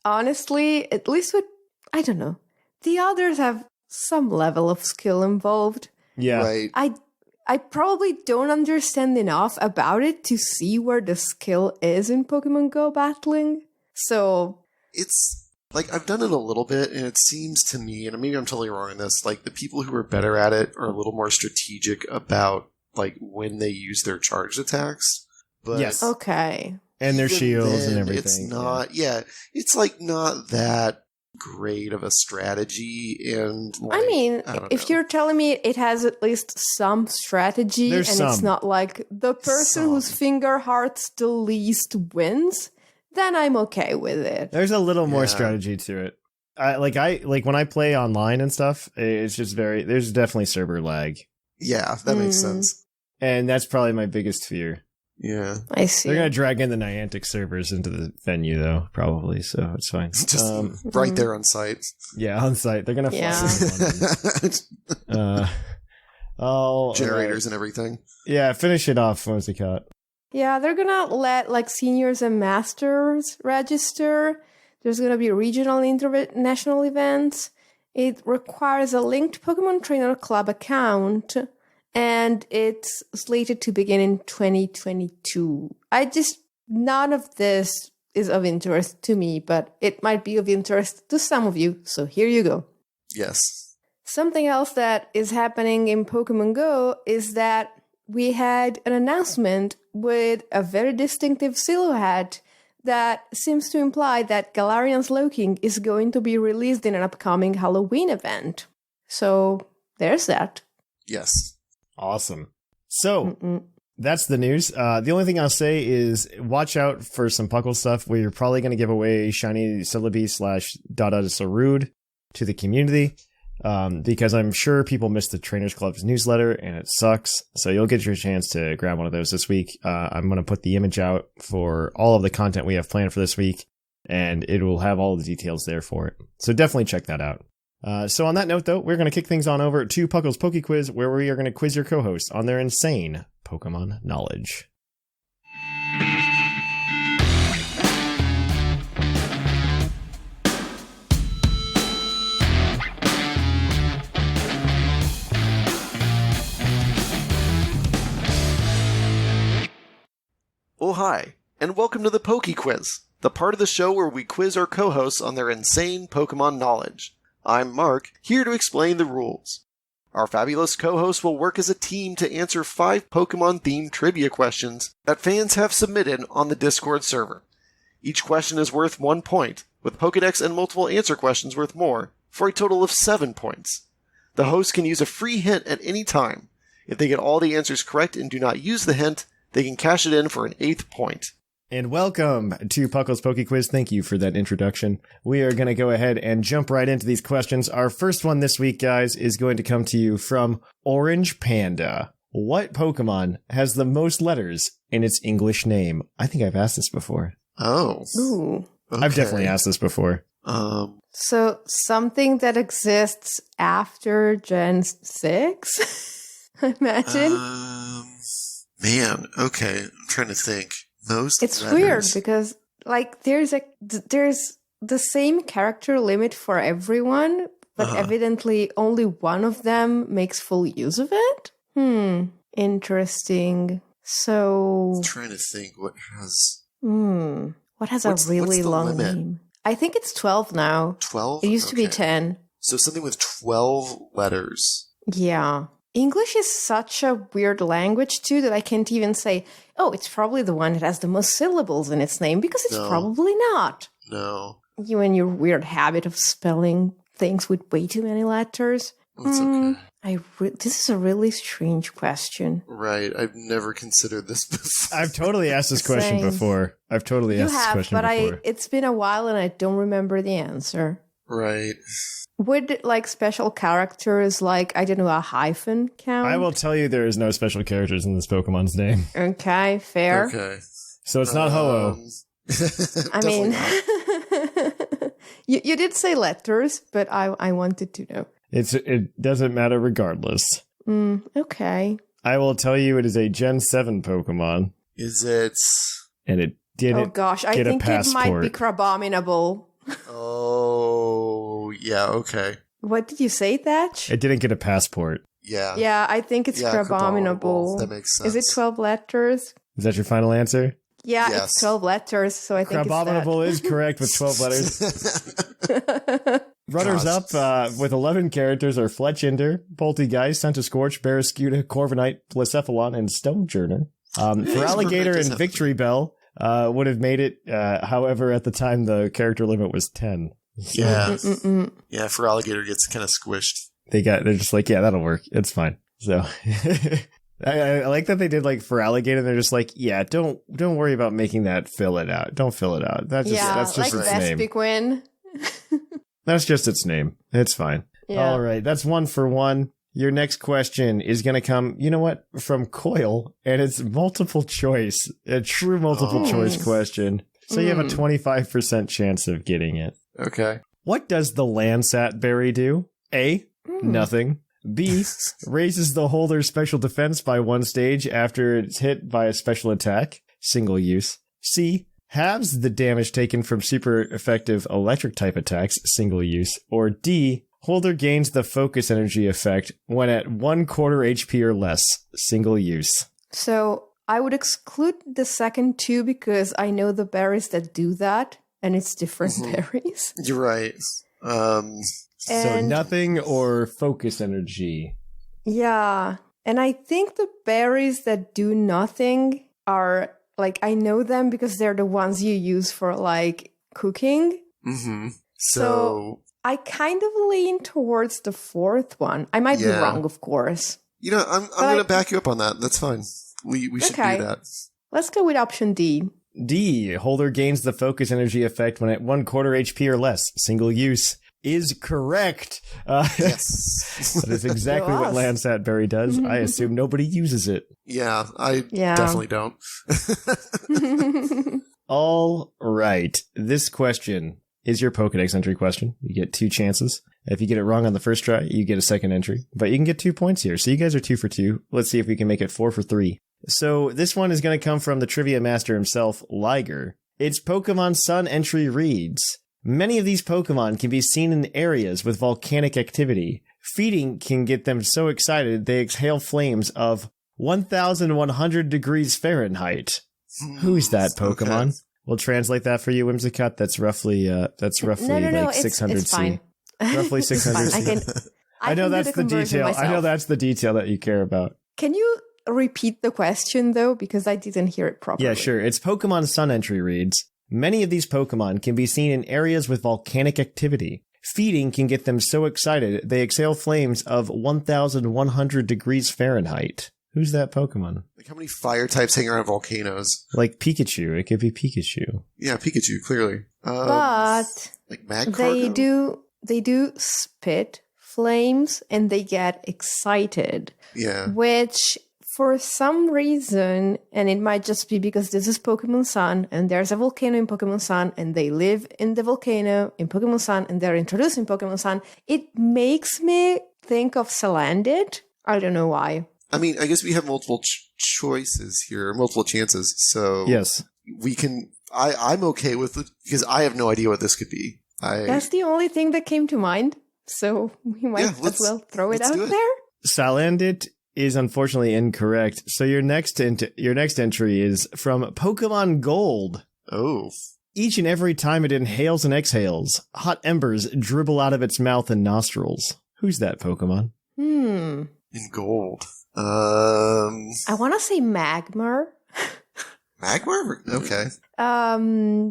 honestly, at least with, I don't know, the others have some level of skill involved. Yeah. Right. I probably don't understand enough about it to see where the skill is in Pokemon Go battling. So, It's like I've done it a little bit, and it seems to me, and maybe I'm totally wrong in this, like the people who are better at it are a little more strategic about like when they use their charged attacks. But Yes. okay. And their even shields and then, everything. It's not, it's like not that great of a strategy. And like, I mean, I don't if know. you're telling me it has at least some strategy There's and it's some. not like the person whose Some. finger hearts the least wins, then I'm okay with it. There's a little more Yeah. strategy to it. I when I play online and stuff, it's just there's definitely server lag. Yeah, that makes Mm. sense. And that's probably my biggest fear. Yeah. I see. They're going to drag in the Niantic servers into the venue though, probably, so it's fine. Just right there on site. Yeah, on site. They're going to Yeah. Generators and everything. Yeah, finish it off, Whimsicott. Yeah, they're gonna let like seniors and masters register. There's gonna be regional and international events. It requires a linked Pokemon Trainer Club account, and it's slated to begin in 2022. None of this is of interest to me, but it might be of interest to some of you, so here you go. Yes. Something else that is happening in Pokemon Go is that we had an announcement with a very distinctive silhouette that seems to imply that Galarian's Slowking is going to be released in an upcoming Halloween event. So there's that. Yes. Awesome. So, that's the news. The only thing I'll say is watch out for some Puckle stuff. We're probably going to give away Shiny Celebi / Dada Zarude to the community. Because I'm sure people missed the Trainers Club's newsletter and it sucks. So you'll get your chance to grab one of those this week. I'm going to put the image out for all of the content we have planned for this week, and it will have all the details there for it. So definitely check that out. So on that note, though, we're going to kick things on over to Puckle's Poke Quiz, where we are going to quiz your co-hosts on their insane Pokemon knowledge. Oh, hi, and welcome to the Poke Quiz. the part of the show where we quiz our co-hosts on their insane Pokemon knowledge. I'm Mark, here to explain the rules. Our fabulous co-hosts will work as a team to answer 5 Pokemon-themed trivia questions that fans have submitted on the Discord server. Each question is worth 1 point, with Pokedex and multiple answer questions worth more, for a total of 7 points. The host can use a free hint at any time. If they get all the answers correct and do not use the hint, they can cash it in for an 8th point. And welcome to PUCL's Poke Quiz. Thank you for that introduction. We are going to go ahead and jump right into these questions. Our first one this week, guys, is going to come to you from Orange Panda. What Pokemon has the most letters in its English name? I think I've asked this before. Oh. Ooh. Okay. I've definitely asked this before. So something that exists after Gen 6, I imagine. Man, okay. I'm trying to think. Most It's letters. weird because like there's the same character limit for everyone, but evidently only one of them makes full use of it. Interesting. So I'm trying to think what has what's a really what's the long limit? name? I think it's 12 now. 12? It used to be 10. So something with 12 letters. Yeah. English is such a weird language, too, that I can't even say, oh, it's probably the one that has the most syllables in its name, because it's probably not. No. You and your weird habit of spelling things with way too many letters. That's okay. This is a really strange question. Right. I've never considered this before. I've totally asked this question Same. before. I've totally You asked this have, question but before. it's been a while and I don't remember the answer. Right. Would, like, special characters like, I don't know, a hyphen count? I will tell you there is no special characters in this Pokemon's name. Okay, fair. Okay. So it's not Ho-Oh. I mean, you did say letters, but I wanted to know. It doesn't matter regardless. Okay. I will tell you it is a Gen 7 Pokemon, Is it... and it didn't Oh gosh, I get a think it might be passport. Crabominable. Oh, yeah, okay. What did you say, Thatch? It didn't get a passport. Yeah. Yeah, I think it's Yeah, Crabominable. That makes sense. Is it 12 letters? Is that your final answer? Yeah, Yes. it's 12 letters, so I think Crabominable is correct with 12 letters. Runners up with 11 characters are Fletchinder, Poltegeist, Centiscorch, Barrascuda, Corviknight, Blacephalon, and Stonejourner. For Alligator and Victory Bell would have made it. However, at the time, the character limit was 10. Yeah. Yeah, for Alligator gets kind of squished. They're just like, yeah, that'll work. It's fine. So I like that they did like for Alligator. They're just like, yeah, don't worry about making that fill it out. Don't fill it out. That's just like its name. Vespiquen. That's just its name. It's fine. Yeah. All right. That's 1 for 1. Your next question is going to come, you know what, from Coil, and it's multiple choice, a true multiple choice question. So you have a 25% chance of getting it. Okay. What does the Landsat berry do? A, nothing. B, raises the holder's special defense by 1 stage after it's hit by a special attack, single use. C, halves the damage taken from super effective electric type attacks, single use. Or D, holder gains the focus energy effect when at 1/4 HP or less, single use. So I would exclude the second 2 because I know the berries that do that, and it's different berries. You're right. So And- nothing or focus energy. Yeah. And I think the berries that do nothing are, like, I know them because they're the ones you use for, like, cooking. Mm-hmm. So I kind of lean towards the 4th one. I might be Yeah. wrong, of course. You know, I'm going to back you up on that. That's fine. We should Okay. do that. Let's go with option D. D, holder gains the focus energy effect when at 1/4 HP or less, single use. Is correct. Yes. That is exactly Go what us. Landsat berry does. I assume nobody uses it. Yeah, I Yeah. definitely don't. All right. This question is your Pokedex entry question. You get 2 chances. If you get it wrong on the first try, you get a second entry. But you can get 2 points here. So you guys are 2 for 2. Let's see if we can make it 4 for 3. So this one is going to come from the trivia master himself, Liger. Its Pokemon Sun entry reads, many of these Pokemon can be seen in areas with volcanic activity. Feeding can get them so excited they exhale flames of 1,100 degrees Fahrenheit. Who's that Pokemon? Okay. We'll translate that for you, Whimsicott. That's roughly No, like 600 it's fine. C. Roughly 600 C. I know that's the detail. Myself. I know that's the detail that you care about. Can you repeat the question, though? Because I didn't hear it properly. Yeah, sure. It's Pokemon Sun entry reads, many of these Pokemon can be seen in areas with volcanic activity. Feeding can get them so excited they exhale flames of 1,100 degrees Fahrenheit. Who's that Pokemon? Like how many fire types hang around volcanoes? Like Pikachu. It could be Pikachu. Yeah, Pikachu, clearly. But like Magcargo? they do spit flames and they get excited. Yeah. Which, for some reason, and it might just be because this is Pokemon Sun and there's a volcano in Pokemon Sun and they live in the volcano in Pokemon Sun and they're introduced in Pokemon Sun, it makes me think of Salandit. I don't know why. I mean, I guess we have multiple choices here, multiple chances. So yes, we can. I'm okay with it because I have no idea what this could be. That's the only thing that came to mind. So we might as well throw it out there. Salandit is unfortunately incorrect. So your next entry is from Pokemon Gold. Oh. Each and every time it inhales and exhales, hot embers dribble out of its mouth and nostrils. Who's that Pokemon? In Gold. I want to say Magmar. Magmar? Okay.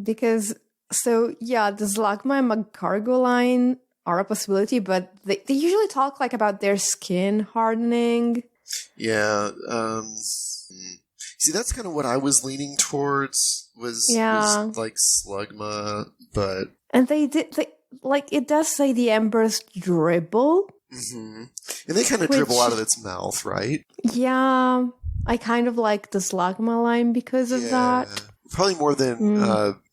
Because, so yeah, the Slugma and Magcargo line are a possibility, but they usually talk like about their skin hardening. Yeah. See, that's kind of what I was leaning towards was like Slugma, but... And it does say the embers dribble. Mm-hmm. And they kind of dribble out of its mouth, right? Yeah. I kind of like the Slugma line because of that. Probably more than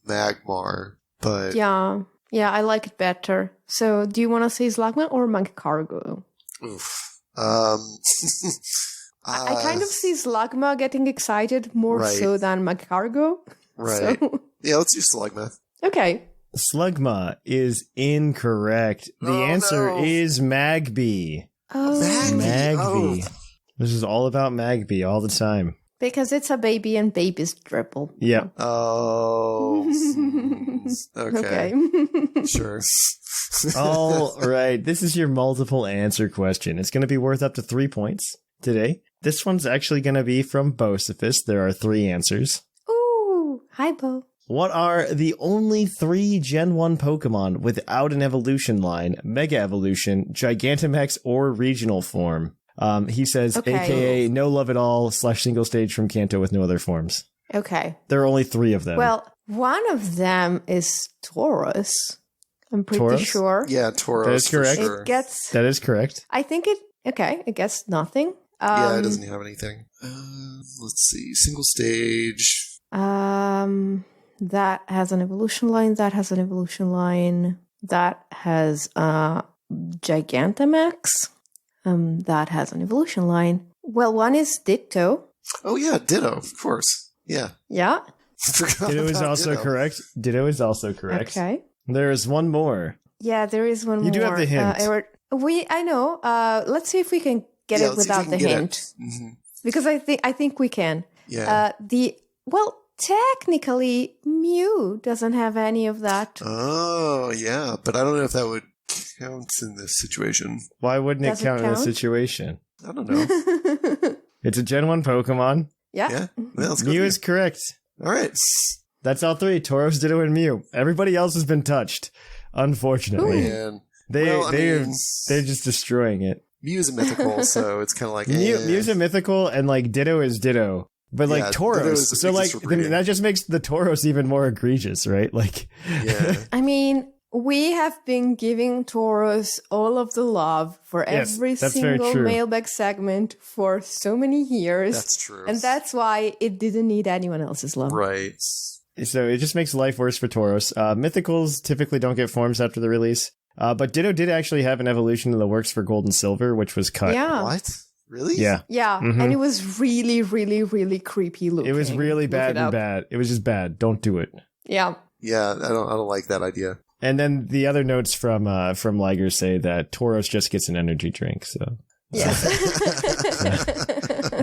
Magmar, but... Yeah, I like it better. So, do you want to say Slugma or Magcargo? Oof. I kind of see Slugma getting excited more so than Magcargo. Right. So. Yeah, let's do Slugma. Okay. Slugma is incorrect. The answer is Magby. Oh. Magby. This is all about Magby all the time. Because it's a baby and babies dribble. Yeah. Oh. Okay. Sure. All right. This is your multiple answer question. It's going to be worth up to 3 points today. This one's actually going to be from Bocephus. There are 3 answers. Ooh. Hi, Bo. What are the only 3 Gen 1 Pokemon without an evolution line, Mega Evolution, Gigantamax, or Regional form? He says, aka no love at all / single stage from Kanto with no other forms. Okay. There are only 3 of them. Well, one of them is Tauros. I'm pretty sure. Yeah, Tauros. That is correct. Sure. That is correct. I think it gets nothing. Yeah, it doesn't have anything. Let's see. Single stage. That has an evolution line. That has an evolution line. That has Gigantamax. That has an evolution line. Well, one is Ditto. Oh yeah, Ditto, of course. Yeah. Yeah. Ditto is also correct. Ditto is also correct. Okay. There is one more. Yeah, there is one more. You do have the hint. I know. Let's see if we can get it without the hint. Mm-hmm. Because I think we can. Yeah. Technically, Mew doesn't have any of that. Oh, yeah, but I don't know if that would count in this situation. Why wouldn't it count in this situation? I don't know. It's a Gen 1 Pokemon. Yeah. Well, Mew is correct. All right. That's all 3. Tauros, Ditto, and Mew. Everybody else has been touched, unfortunately. Man. They're just destroying it. Mew is a mythical, so it's kind of like... Mew's a mythical, and Ditto is Ditto. But Tauros, so that just makes the Tauros even more egregious, right? Yeah. I mean, we have been giving Tauros all of the love for every single mailbag segment for so many years. That's true. And that's why it didn't need anyone else's love. Right. So it just makes life worse for Tauros. Mythicals typically don't get forms after the release. But Ditto did actually have an evolution in the works for Gold and Silver, which was cut. Yeah. What? Really? Yeah. Yeah. Mm-hmm. And it was really, really, really creepy looking. It was really bad and bad. It was just bad. Don't do it. Yeah. Yeah, I don't like that idea. And then the other notes from Liger say that Tauros just gets an energy drink, so. Yes.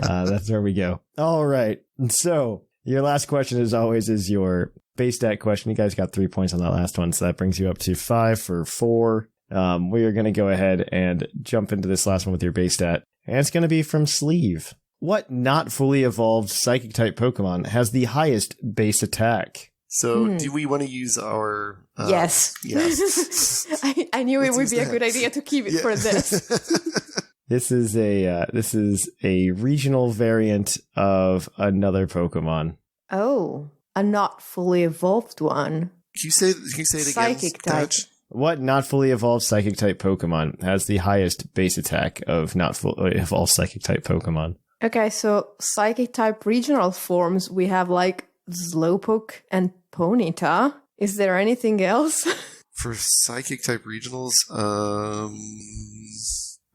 That's where we go. All right. So your last question, as always, is your base stat question. You guys got 3 points on that last one, so that brings you up to 5 for 4. We are going to go ahead and jump into this last one with your base stat, and it's going to be from Sleeve. What not fully evolved psychic type Pokemon has the highest base attack? So, do we want to use our... yes. Yes. I knew it would use be a that. good idea to keep it for this. This is a regional variant of another Pokemon. Oh, a not fully evolved one. Can you say it again? Psychic type. Thatch? What not fully evolved psychic type Pokemon has the highest base attack of not fully evolved psychic type Pokemon? Okay, so psychic type regional forms, we have like Slowpoke and Ponyta. Is there anything else? For psychic type regionals,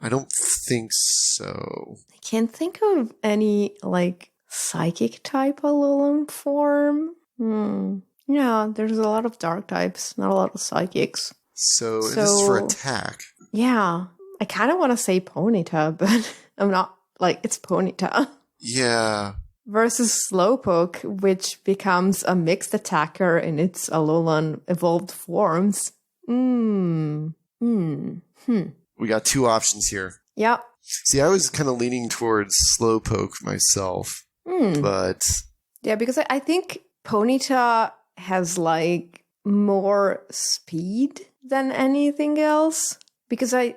I don't think so. I can't think of any like psychic type Alolan form. Yeah, there's a lot of dark types, not a lot of psychics. So this is for attack. Yeah, I kind of want to say Ponyta, but I'm not. Like, it's Ponyta. Yeah. Versus Slowpoke, which becomes a mixed attacker in its Alolan evolved forms. We got 2 options here. Yep. See, I was kind of leaning towards Slowpoke myself, but... Yeah, because I think Ponyta has, like, more speed than anything else. Because I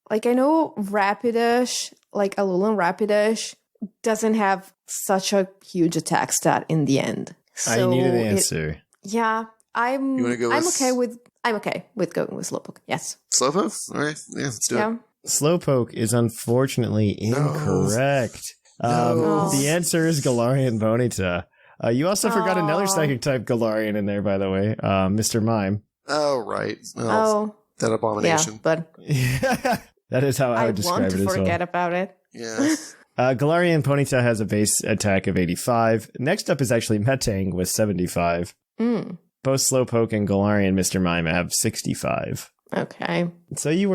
know Rapidash... Like, Alolan Rapidash doesn't have such a huge attack stat in the end. So I need an answer. I'm You wanna go with... I'm okay with going with Slowpoke. Yes. Slowpoke? All right. Yeah, let's do it. Slowpoke is unfortunately incorrect. No. The answer is Galarian Ponyta. You also forgot another psychic type Galarian in there, by the way, Mr. Mime. Oh, right. Well, that abomination. Yeah, but that is how I would describe it as well. I want to forget about it. Yeah. Galarian Ponyta has a base attack of 85. Next up is actually Metang with 75. Both Slowpoke and Galarian Mr. Mime have 65. Okay. So you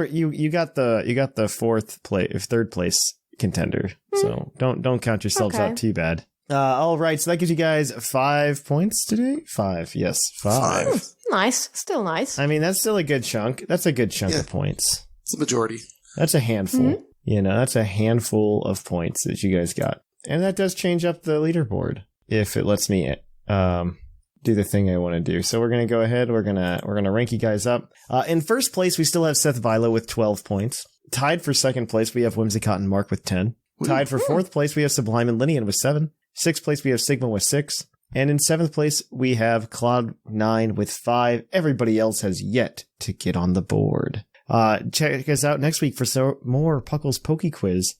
got the third place contender. So don't count yourselves out too bad. All right, so that gives you guys 5 points today. 5, yes, 5. Nice, still nice. I mean, that's still a good chunk. That's a good chunk of points. It's a majority. That's a handful. You know, that's a handful of points that you guys got, and that does change up the leaderboard if it lets me do the thing I want to do. So we're gonna go ahead. We're gonna rank you guys up. In first place, we still have Seth Vilo with 12 points. Tied for second place, we have Whimsicott and Mark with 10. Tied for fourth place, we have Sublime and Linian with 7. Sixth place, we have Sigma with 6. And in seventh place, we have Cloud9 with 5. Everybody else has yet to get on the board. Check us out next week for more Puckle's Poke Quiz.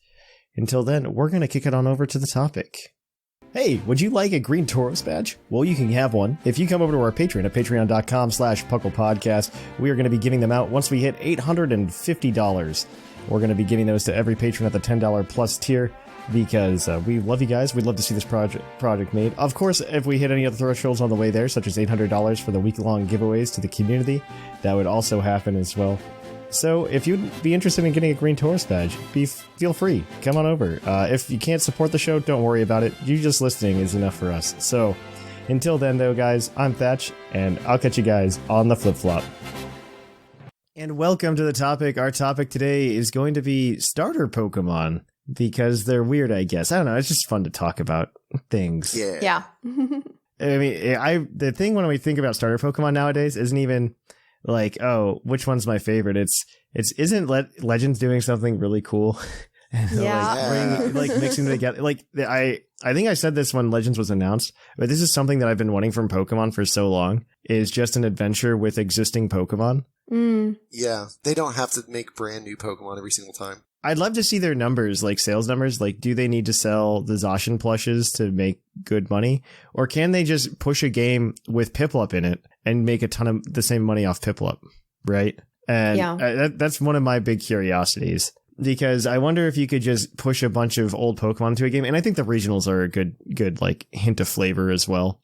Until then, we're going to kick it on over to the topic. Hey, would you like a green Tauros badge? Well, you can have one. If you come over to our Patreon at patreon.com/puclpodcast, we are going to be giving them out once we hit $850. We're going to be giving those to every patron at the $10 plus tier because we love you guys. We'd love to see this project made. Of course, if we hit any other thresholds on the way there, such as $800 for the week-long giveaways to the community, that would also happen as well. So if you'd be interested in getting a green Tauros badge, feel free. Come on over. If you can't support the show, don't worry about it. You just listening is enough for us. So until then, though, guys, I'm Thatch, and I'll catch you guys on the flip-flop. And welcome to the topic. Our topic today is going to be starter Pokemon, because they're weird, I guess. I don't know. It's just fun to talk about things. Yeah. I mean, the thing when we think about starter Pokemon nowadays isn't even like, oh, which one's my favorite? Isn't Legends doing something really cool? Like mixing them together. Like I think I said this when Legends was announced, but this is something that I've been wanting from Pokemon for so long, is just an adventure with existing Pokemon. Yeah, they don't have to make brand new Pokemon every single time. I'd love to see their numbers, like sales numbers. Like, do they need to sell the Zacian plushes to make good money? Or can they just push a game with Piplup in it and make a ton of the same money off Piplup, right? And that's one of my big curiosities, because I wonder if you could just push a bunch of old Pokemon into a game. And I think the regionals are a good like hint of flavor as well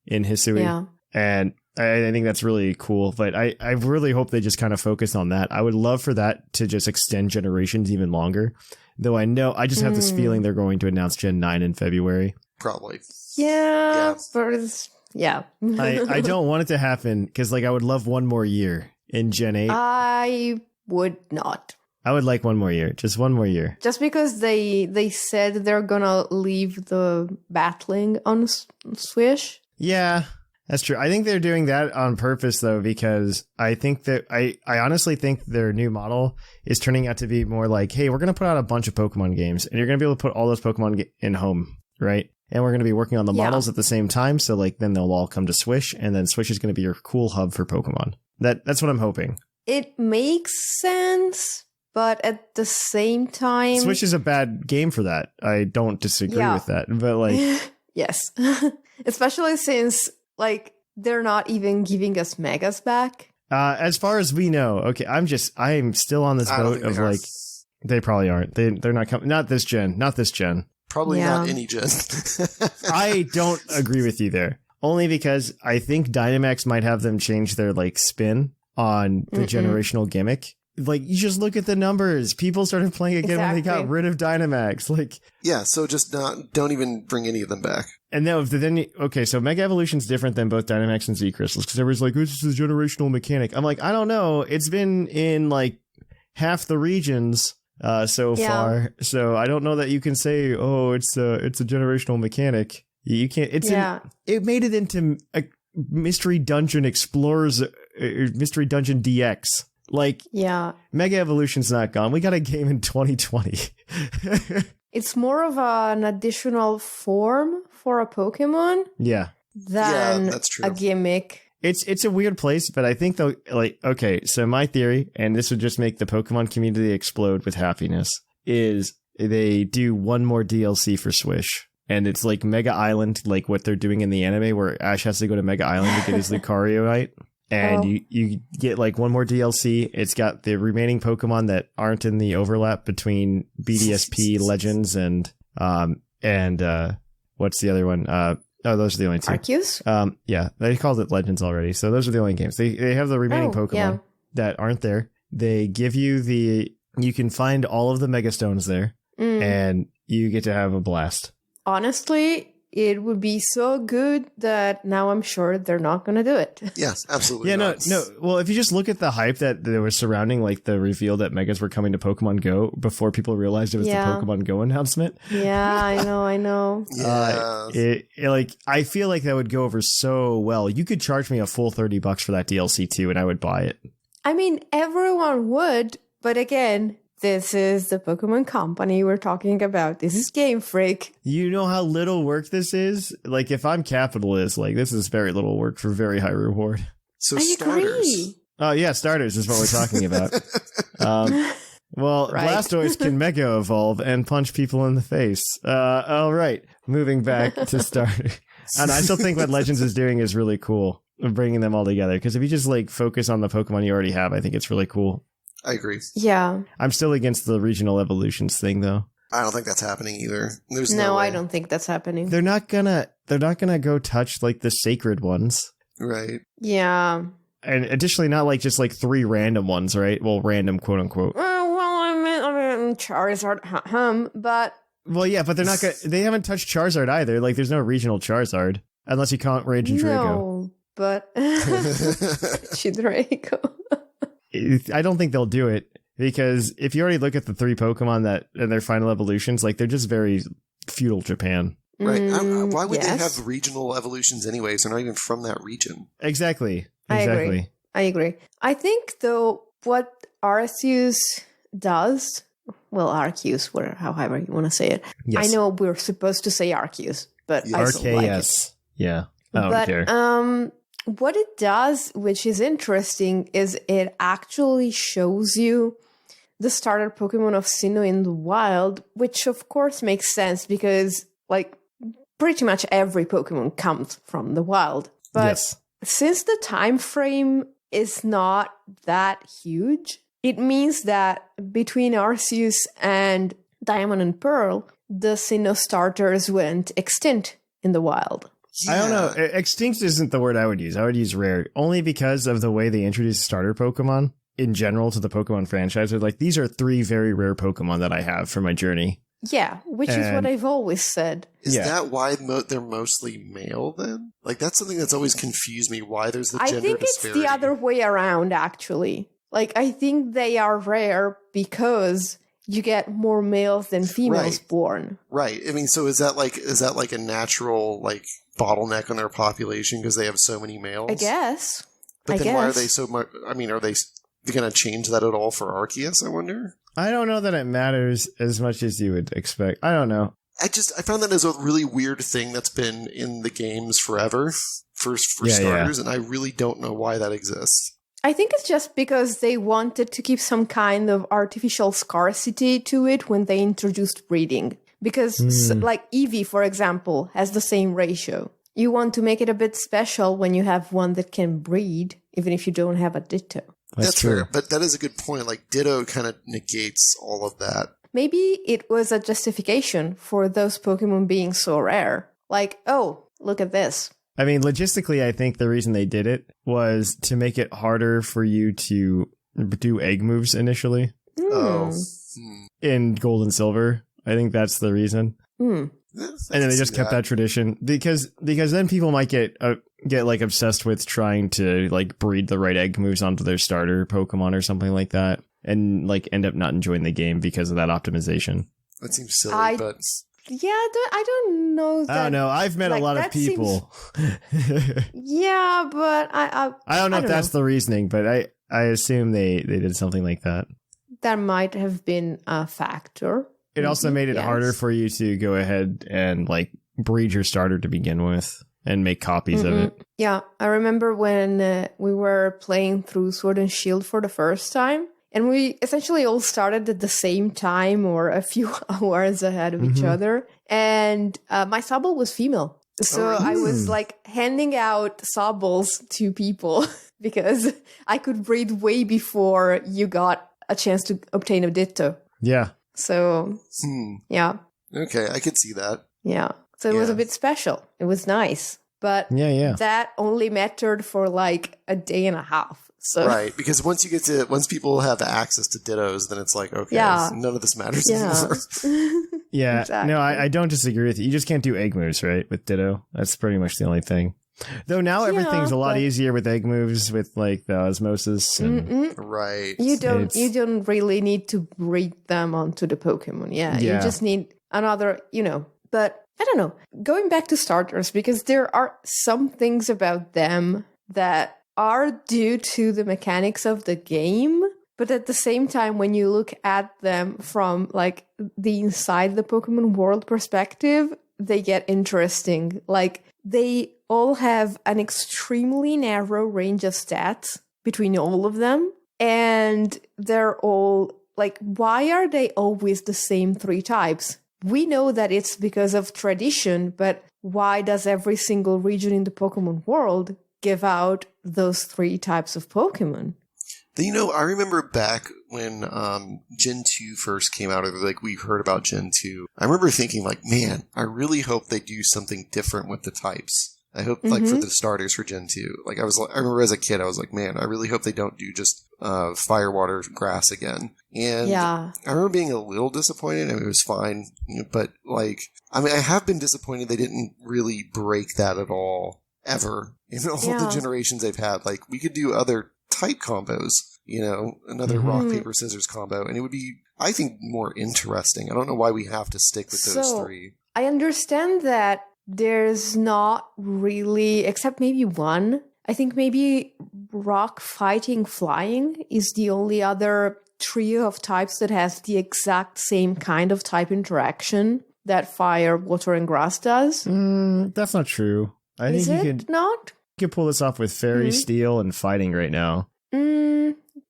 in Hisui. Yeah. And I think that's really cool, but I really hope they just kind of focus on that. I would love for that to just extend generations even longer, though I know I just have this feeling they're going to announce Gen 9 in February. Probably. Yeah. But Yeah. I don't want it to happen because, like, I would love one more year in Gen 8. I would not. I would like one more year. Just one more year. Just because they said they're gonna leave the battling on Swish. Yeah, that's true. I think they're doing that on purpose, though, because I think that I honestly think their new model is turning out to be more like, hey, we're going to put out a bunch of Pokemon games, and you're going to be able to put all those Pokemon in home, right? And we're going to be working on the models at the same time, so like then they'll all come to Swish, and then Swish is going to be your cool hub for Pokemon. That's what I'm hoping. It makes sense, but at the same time... Swish is a bad game for that. I don't disagree with that, but like... Yes. Especially since, like, they're not even giving us Megas back. As far as we know, okay, I'm still on this boat of like, they probably aren't. They're not coming. Not this gen. Probably not any gen. I don't agree with you there. Only because I think Dynamax might have them change their like spin on the generational gimmick. Like, you just look at the numbers. People started playing again when they got rid of Dynamax. Like, yeah, so just don't even bring any of them back. And okay, so Mega Evolution's different than both Dynamax and Z Crystals because everyone's like, this is a generational mechanic. I'm like, I don't know. It's been in like half the regions so far, so I don't know that you can say, oh, it's a generational mechanic. You can't. It made it into a Mystery Dungeon Explorers, Mystery Dungeon DX. Like, Mega Evolution's not gone. We got a game in 2020. It's more of an additional form for a Pokemon. Yeah. Than that's true. A gimmick. It's a weird place, but I think though, like, okay, so my theory, and this would just make the Pokemon community explode with happiness, is they do one more DLC for Swish. And it's like Mega Island, like what they're doing in the anime, where Ash has to go to Mega Island to get his Lucarioite. And you get like one more DLC. It's got the remaining Pokemon that aren't in the overlap between BDSP Legends and what's the other one? Those are the only two. Arceus? Yeah, they called it Legends already. So those are the only games. They have the remaining Pokemon that aren't there. They give you you can find all of the Mega Stones there, and you get to have a blast. Honestly, it would be so good that now I'm sure they're not going to do it. Yes, absolutely. Yeah, not. no. Well, if you just look at the hype that there was surrounding like the reveal that Megas were coming to Pokemon Go before people realized it was the Pokemon Go announcement. Yeah, I know. Yeah. Like, I feel like that would go over so well. You could charge me a full $30 for that DLC too, and I would buy it. I mean, everyone would, but again, this is the Pokemon Company we're talking about. This is Game Freak. You know how little work this is? Like, if I'm capitalist, like, this is very little work for very high reward. So I starters. agree. Oh, yeah, starters is what we're talking about. Blastoise can Mega Evolve and punch people in the face. All right, moving back to starters. And I still think what Legends is doing is really cool, bringing them all together. Because if you just, like, focus on the Pokemon you already have, I think it's really cool. I agree. Yeah. I'm still against the regional evolutions thing, though. I don't think that's happening either. There's no way. I don't think that's happening. They're not gonna go touch like the sacred ones. Right. Yeah. And additionally, not like just like 3 random ones, right? Well, random, quote unquote. I mean, Charizard, but... Well, yeah, but they're not gonna... They haven't touched Charizard either. Like, there's no regional Charizard. Unless you count Rage and Draco. No, but... Draco. I don't think they'll do it. Because if you already look at the 3 Pokemon that and their final evolutions, like, they're just very feudal Japan. Right. Why would they have regional evolutions anyways? They're not even from that region. Exactly. I agree. I think, though, what Arceus does... Well, Arceus, however you want to say it. Yes. I know we're supposed to say Arceus, but I still like it. Yeah. I don't care. What it does, which is interesting, is it actually shows you the starter Pokemon of Sinnoh in the wild, which of course makes sense because, like, pretty much every Pokemon comes from the wild. But since the time frame is not that huge, it means that between Arceus and Diamond and Pearl, the Sinnoh starters went extinct in the wild. Yeah. I don't know. Extinct isn't the word I would use. I would use rare, only because of the way they introduce starter Pokemon in general to the Pokemon franchise. They're like, these are 3 very rare Pokemon that I have for my journey. Yeah, which is what I've always said. Is that why they're mostly male then? Like, that's something that's always confused me, why there's the gender disparity. I think it's the other way around, actually. Like, I think they are rare because you get more males than females born. Right. I mean, so is that like a natural, like, bottleneck on their population because they have so many males? I guess. But then why are they so much... I mean, are they going to change that at all for Arceus, I wonder? I don't know that it matters as much as you would expect. I don't know. I found that as a really weird thing that's been in the games forever for starters, and I really don't know why that exists. I think it's just because they wanted to keep some kind of artificial scarcity to it when they introduced breeding. Because, like, Eevee, for example, has the same ratio. You want to make it a bit special when you have one that can breed, even if you don't have a Ditto. That's fair, but that is a good point. Like, Ditto kind of negates all of that. Maybe it was a justification for those Pokemon being so rare. Like, oh, look at this. I mean, logistically, I think the reason they did it was to make it harder for you to do egg moves initially. In Gold and Silver. I think that's the reason. And then they just kept that tradition because then people might get like obsessed with trying to like breed the right egg moves onto their starter Pokemon or something like that, and like end up not enjoying the game because of that optimization. That seems silly, but yeah, I don't know. I don't know. I've met a lot of people. Yeah, but I don't know if that's the reasoning, but I assume they did something like that. That might have been a factor. It also made it harder for you to go ahead and like breed your starter to begin with and make copies of it. Yeah, I remember when we were playing through Sword and Shield for the first time, and we essentially all started at the same time or a few hours ahead of each other. And my Sobble was female. So I was like handing out Sobbles to people because I could breed way before you got a chance to obtain a Ditto. Yeah. So, yeah. Okay, I could see that. Yeah. So it was a bit special. It was nice. But that only mattered for like a day and a half. So. Right, because once people have access to Dittos, then it's like, okay, none of this matters anymore. Yeah, exactly. No, I don't disagree with you. You just can't do egg moves, right, with Ditto. That's pretty much the only thing. Though now everything's a lot easier with egg moves, with like the osmosis. And right. You don't really need to breed them onto the Pokemon. Yeah. You just need another, but I don't know. Going back to starters, because there are some things about them that are due to the mechanics of the game. But at the same time, when you look at them from like the inside the Pokemon world perspective, they get interesting. Like they all have an extremely narrow range of stats between all of them. And they're all like, why are they always the same 3 types? We know that it's because of tradition, but why does every single region in the Pokemon world give out those 3 types of Pokemon? I remember back when Gen 2 first came out, or like we heard about Gen 2, I remember thinking like, man, I really hope they do something different with the types. I hope like for the starters for Gen 2. Like I remember as a kid, I was like, man, I really hope they don't do just fire, water, grass again. And I remember being a little disappointed. I mean, it was fine, but like, I mean, I have been disappointed they didn't really break that at all, ever, in all the generations they've had. Like, we could do other type combos, another rock, paper, scissors combo, and it would be, I think, more interesting. I don't know why we have to stick with those 3. I understand that there's not really, except maybe one. I think maybe rock, fighting, flying is the only other trio of types that has the exact same kind of type interaction that fire, water, and grass does. That's not true. I think you could pull this off with fairy, steel, and fighting right now.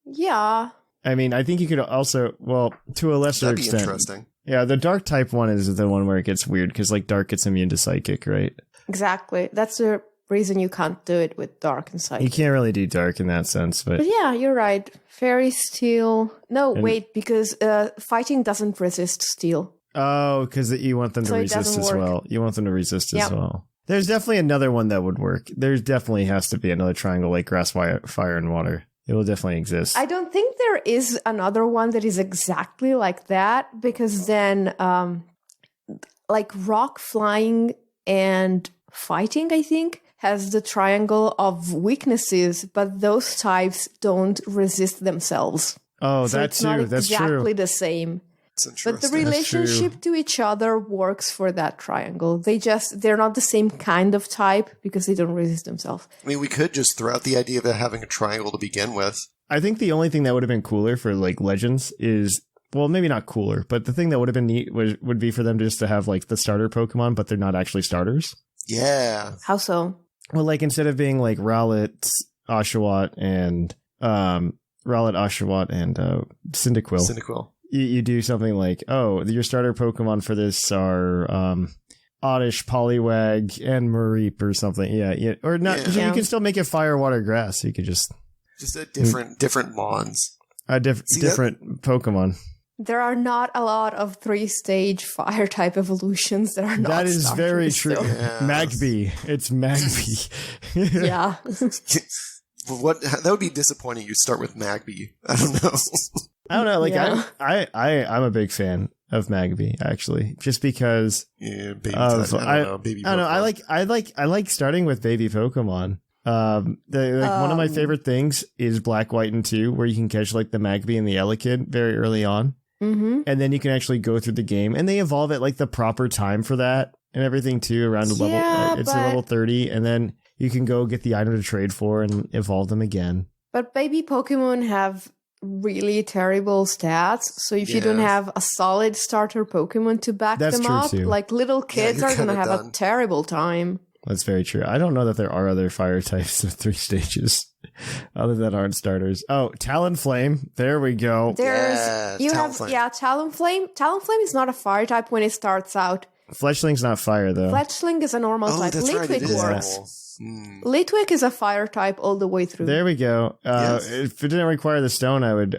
Yeah. I mean, I think you could also, to a lesser extent. That'd be interesting. Yeah, the dark type one is the one where it gets weird, because like dark gets immune to psychic, right? Exactly. That's the reason you can't do it with dark and psychic. You can't really do dark in that sense, but yeah, you're right. Fairy, steel. No, wait, because fighting doesn't resist steel. Oh, because you want them to resist as well. You want them to resist as well. There's definitely another one that would work. There definitely has to be another triangle like grass, fire, and water. It will definitely exist. I don't think there is another one that is exactly like that, because then like rock flying and fighting, I think, has the triangle of weaknesses, but those types don't resist themselves. Oh, So that's it's not true. That's exactly true. the same. It's But the interesting. relationship to each other works for that triangle. They're not the same kind of type because they don't resist themselves. I mean, we could just throw out the idea of having a triangle to begin with. I think the only thing that would have been cooler for like Legends is, well, maybe not cooler, but the thing that would have been neat would be for them just to have like the starter Pokemon, but they're not actually starters. Yeah. How so? Well, like instead of being like Rowlet, Oshawott, and Cyndaquil, Cyndaquil. you do something like, oh, your starter Pokemon for this are Oddish, Poliwag, and Mareep or something. Yeah. Or not. Yeah. You can still make it Fire, Water, Grass. So you could just a different Mons. Different Pokemon. There are not a lot of 3-stage fire type evolutions that are not. That is very true. starters, Yeah. Magby. It's Magby. though. Yeah. That would be disappointing. You start with Magby. I don't know. I don't know. Like Yeah. I'm a big fan of Magby actually, just because Yeah, baby. of I don't know. Baby. I don't know. Pokemon. I like starting with baby Pokemon. One of my favorite things is Black, White, and 2, where you can catch like the Magby and the Elekid very early on. Mm-hmm. And then you can actually go through the game, and they evolve at like the proper time for that and everything too. Around a level, it's a level 30, and then you can go get the item to trade for and evolve them again. But baby Pokemon have really terrible stats, so if you don't Yeah. have a solid starter Pokemon to back That's them true, up, too. like little kids you're are gonna kinda have done. a terrible time. That's very true. I don't know that there are other fire types of 3 stages other than aren't starters. Oh, Talonflame. There we go. There's Talonflame. Talonflame. Talonflame is not a fire type when it starts out. Fletchling's not fire though. Fletchling is a normal Oh, type. that's right. It Litwick is. works. Hmm. Litwick is a fire type all the way through. There we go. Yes. If it didn't require the stone, I would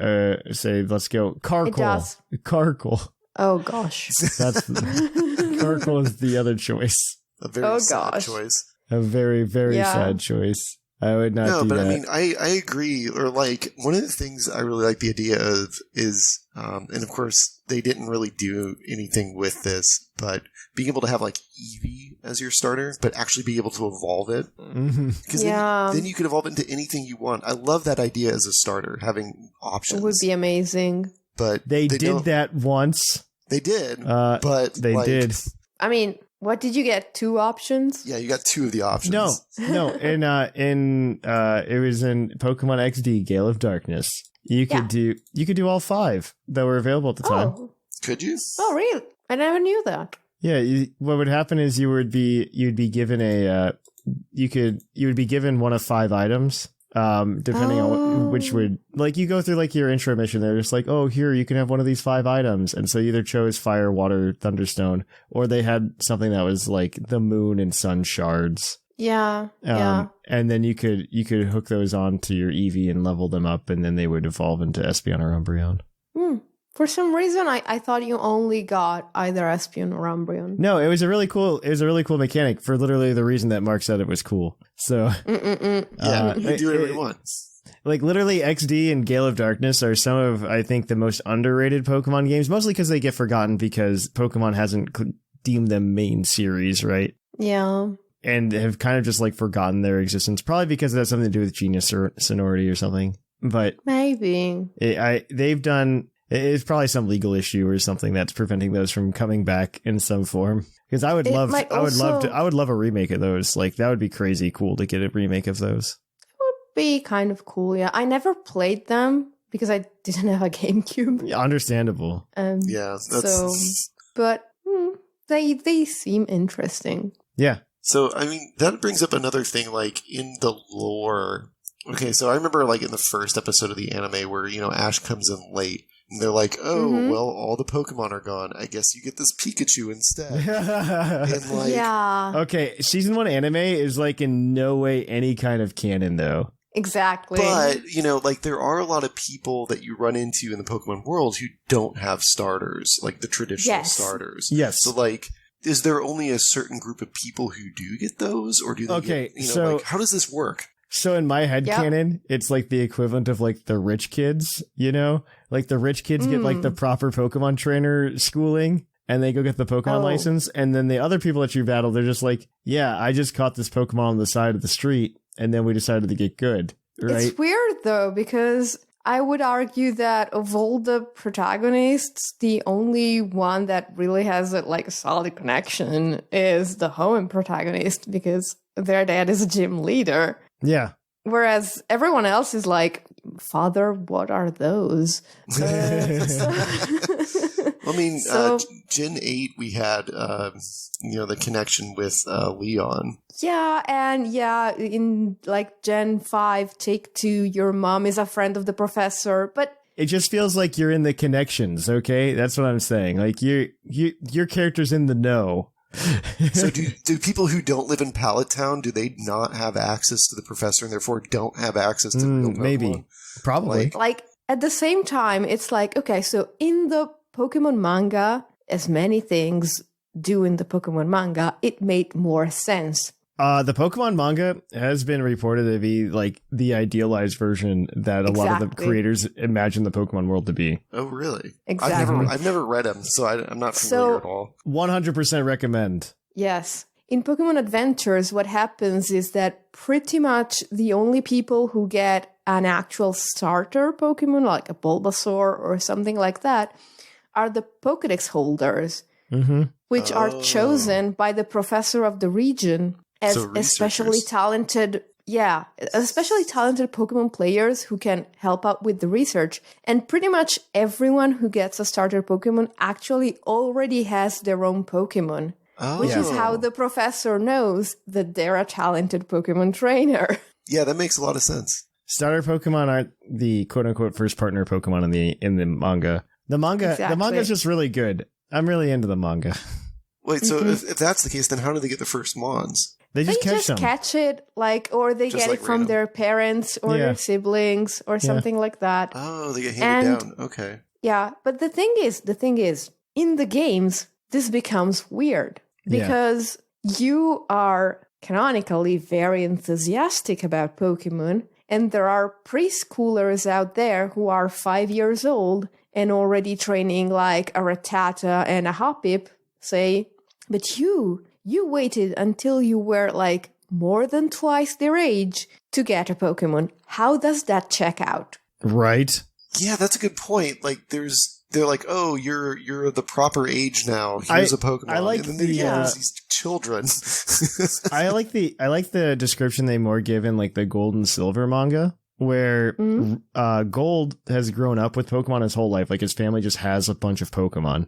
say let's go. Carkle. It does. Carkle. Oh gosh. That's Carkle is the other choice. A very Oh, sad gosh. choice. A very, very Yeah. sad choice. I would not No, do but that. I mean, I agree. Or like one of the things I really like the idea of is, and of course they didn't really do anything with this, but being able to have like Eevee as your starter, but actually be able to evolve it. Mhm. Because Yeah. then you could evolve it into anything you want. I love that idea as a starter, having options. It would be amazing. But They don't- did that once. They did, Uh, but they like, did. I mean, what did you get? 2 options? Yeah, you got 2 of the options. No. It was in Pokemon XD Gale of Darkness. You could do all 5 that were available at the time. Oh. Could you? Oh, really? I never knew that. Yeah, what would happen is you'd be given you would be given one of 5 items. Depending on which would, like, you go through like your intro mission, they're just like, oh, here, you can have one of these 5 items. And so you either chose fire, water, thunderstone, or they had something that was like the moon and sun shards. Yeah. And then you could hook those on to your Eevee and level them up, and then they would evolve into Espeon or Umbreon. For some reason, I thought you only got either Espeon or Umbreon. No, it was a really cool mechanic for literally the reason that Mark said it was cool. So Yeah, you do whatever you want. like literally XD and Gale of Darkness are some of, I think, the most underrated Pokemon games, mostly because they get forgotten because Pokemon hasn't deemed them main series, right? Yeah. And have kind of just like forgotten their existence, probably because it has something to do with Genius or Sonority or something. But Maybe. it's probably some legal issue or something that's preventing those from coming back in some form. Because I would love a remake of those. Like that would be crazy cool to get a remake of those. Be kind of cool, yeah. I never played them because I didn't have a GameCube. Yeah, understandable. Yeah, But they seem interesting. Yeah. So, I mean, that brings up another thing, like, in the lore. Okay, so I remember, like, in the first episode of the anime where, Ash comes in late, and they're like, oh, well, all the Pokemon are gone. I guess you get this Pikachu instead. And, like, Yeah. Okay, season 1 anime is, like, in no way any kind of canon, though. Exactly. but, like, there are a lot of people that you run into in the Pokemon world who don't have starters, like the traditional starters. Yes. So, like, is there only a certain group of people who do get those, or do they Okay, get, so- like, how does this work? So in my headcanon, it's like the equivalent of like the rich kids, you know? Like the rich kids get like the proper Pokemon trainer schooling and they go get the Pokemon license. And then the other people that you battle, they're just like, yeah, I just caught this Pokemon on the side of the street and then we decided to get good, right? It's weird though, because I would argue that of all the protagonists, the only one that really has a solid connection is the Hoenn protagonist, because their dad is a gym leader. Yeah. Whereas everyone else is like, Father, what are those? I mean, Gen 8, we had, the connection with Leon. Yeah, and in Gen 5, Take 2, your mom is a friend of the professor, but it just feels like you're in the connections, okay? That's what I'm saying. Like your character's in the know. So do people who don't live in Pallet Town, do they not have access to the professor and therefore don't have access to the real Pokemon? Maybe. Probably. Like at the same time, it's like, okay, so in the Pokemon manga, as many things do in the Pokemon manga, it made more sense. The Pokemon manga has been reported to be like the idealized version that a lot of the creators imagine the Pokemon world to be. Oh, really? Exactly. I've never read them, so I'm not familiar at all. 100% recommend. Yes. In Pokemon Adventures, what happens is that pretty much the only people who get an actual starter Pokemon, like a Bulbasaur or something like that, are the Pokédex holders, which are chosen by the professor of the region as especially talented Pokemon players who can help out with the research. And pretty much everyone who gets a starter Pokemon actually already has their own Pokemon, which is how the professor knows that they're a talented Pokemon trainer. Yeah, that makes a lot of sense. Starter Pokemon aren't the quote-unquote first partner Pokemon in the manga. The manga is just really good. I'm really into the manga. Wait, so if that's the case, then how do they get the first Mons? They just catch it, or they get it from their parents or their siblings or something like that. Oh, they get handed down. Okay. Yeah, but the thing is, in the games, this becomes weird because you are canonically very enthusiastic about Pokemon, and there are preschoolers out there who are 5 years old and already training like a Rattata and a Hoppip, say, but you waited until you were like more than twice their age to get a Pokemon. How does that check out? Right. Yeah, that's a good point. Like they're like, oh, you're the proper age now. Here's a Pokemon. I like and then these children. I like the description they more give in like the Gold and Silver manga, where Gold has grown up with Pokemon his whole life. Like his family just has a bunch of Pokemon.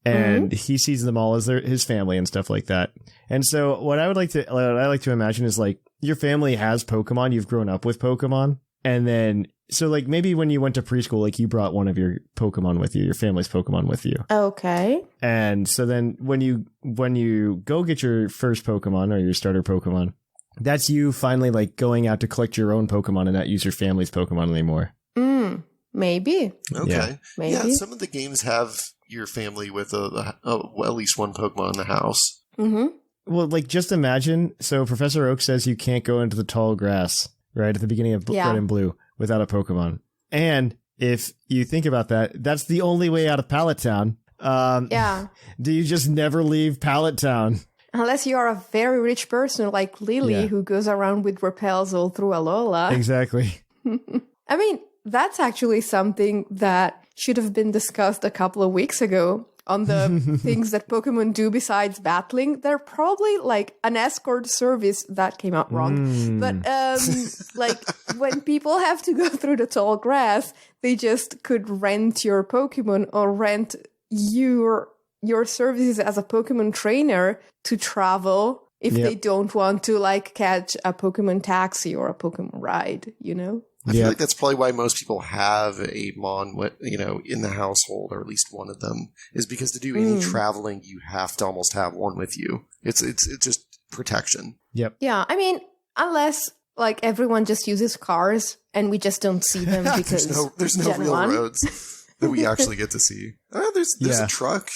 And he sees them all as his family and stuff like that. And so what I like to imagine is like your family has Pokemon, you've grown up with Pokemon, and then so like maybe when you went to preschool, like you brought one of your Pokemon with you, your family's Pokemon with you. Okay. And so then when you go get your first Pokemon or your starter Pokemon, that's you finally like going out to collect your own Pokemon and not use your family's Pokemon anymore. Maybe. Okay. Yeah. Maybe. Yeah, some of the games have your family with at least one Pokemon in the house. Well, like just imagine. So Professor Oak says you can't go into the tall grass right at the beginning of Red and Blue without a Pokemon. And if you think about that, that's the only way out of Pallet Town. Do you just never leave Pallet Town? Unless you are a very rich person like Lily, who goes around with repels all through Alola. Exactly. I mean, that's actually something that should have been discussed a couple of weeks ago on the things that Pokemon do besides battling. They're probably like an escort service. That came out wrong. But like when people have to go through the tall grass, they just could rent your Pokemon or rent your services as a Pokemon trainer to travel if they don't want to like catch a Pokemon taxi or a Pokemon ride, you know? I feel like that's probably why most people have a Mon, in the household, or at least one of them, is because to do any traveling, you have to almost have one with you. It's just protection. Yep. Yeah, I mean, unless like everyone just uses cars and we just don't see them because there's no real roads that we actually get to see. There's a truck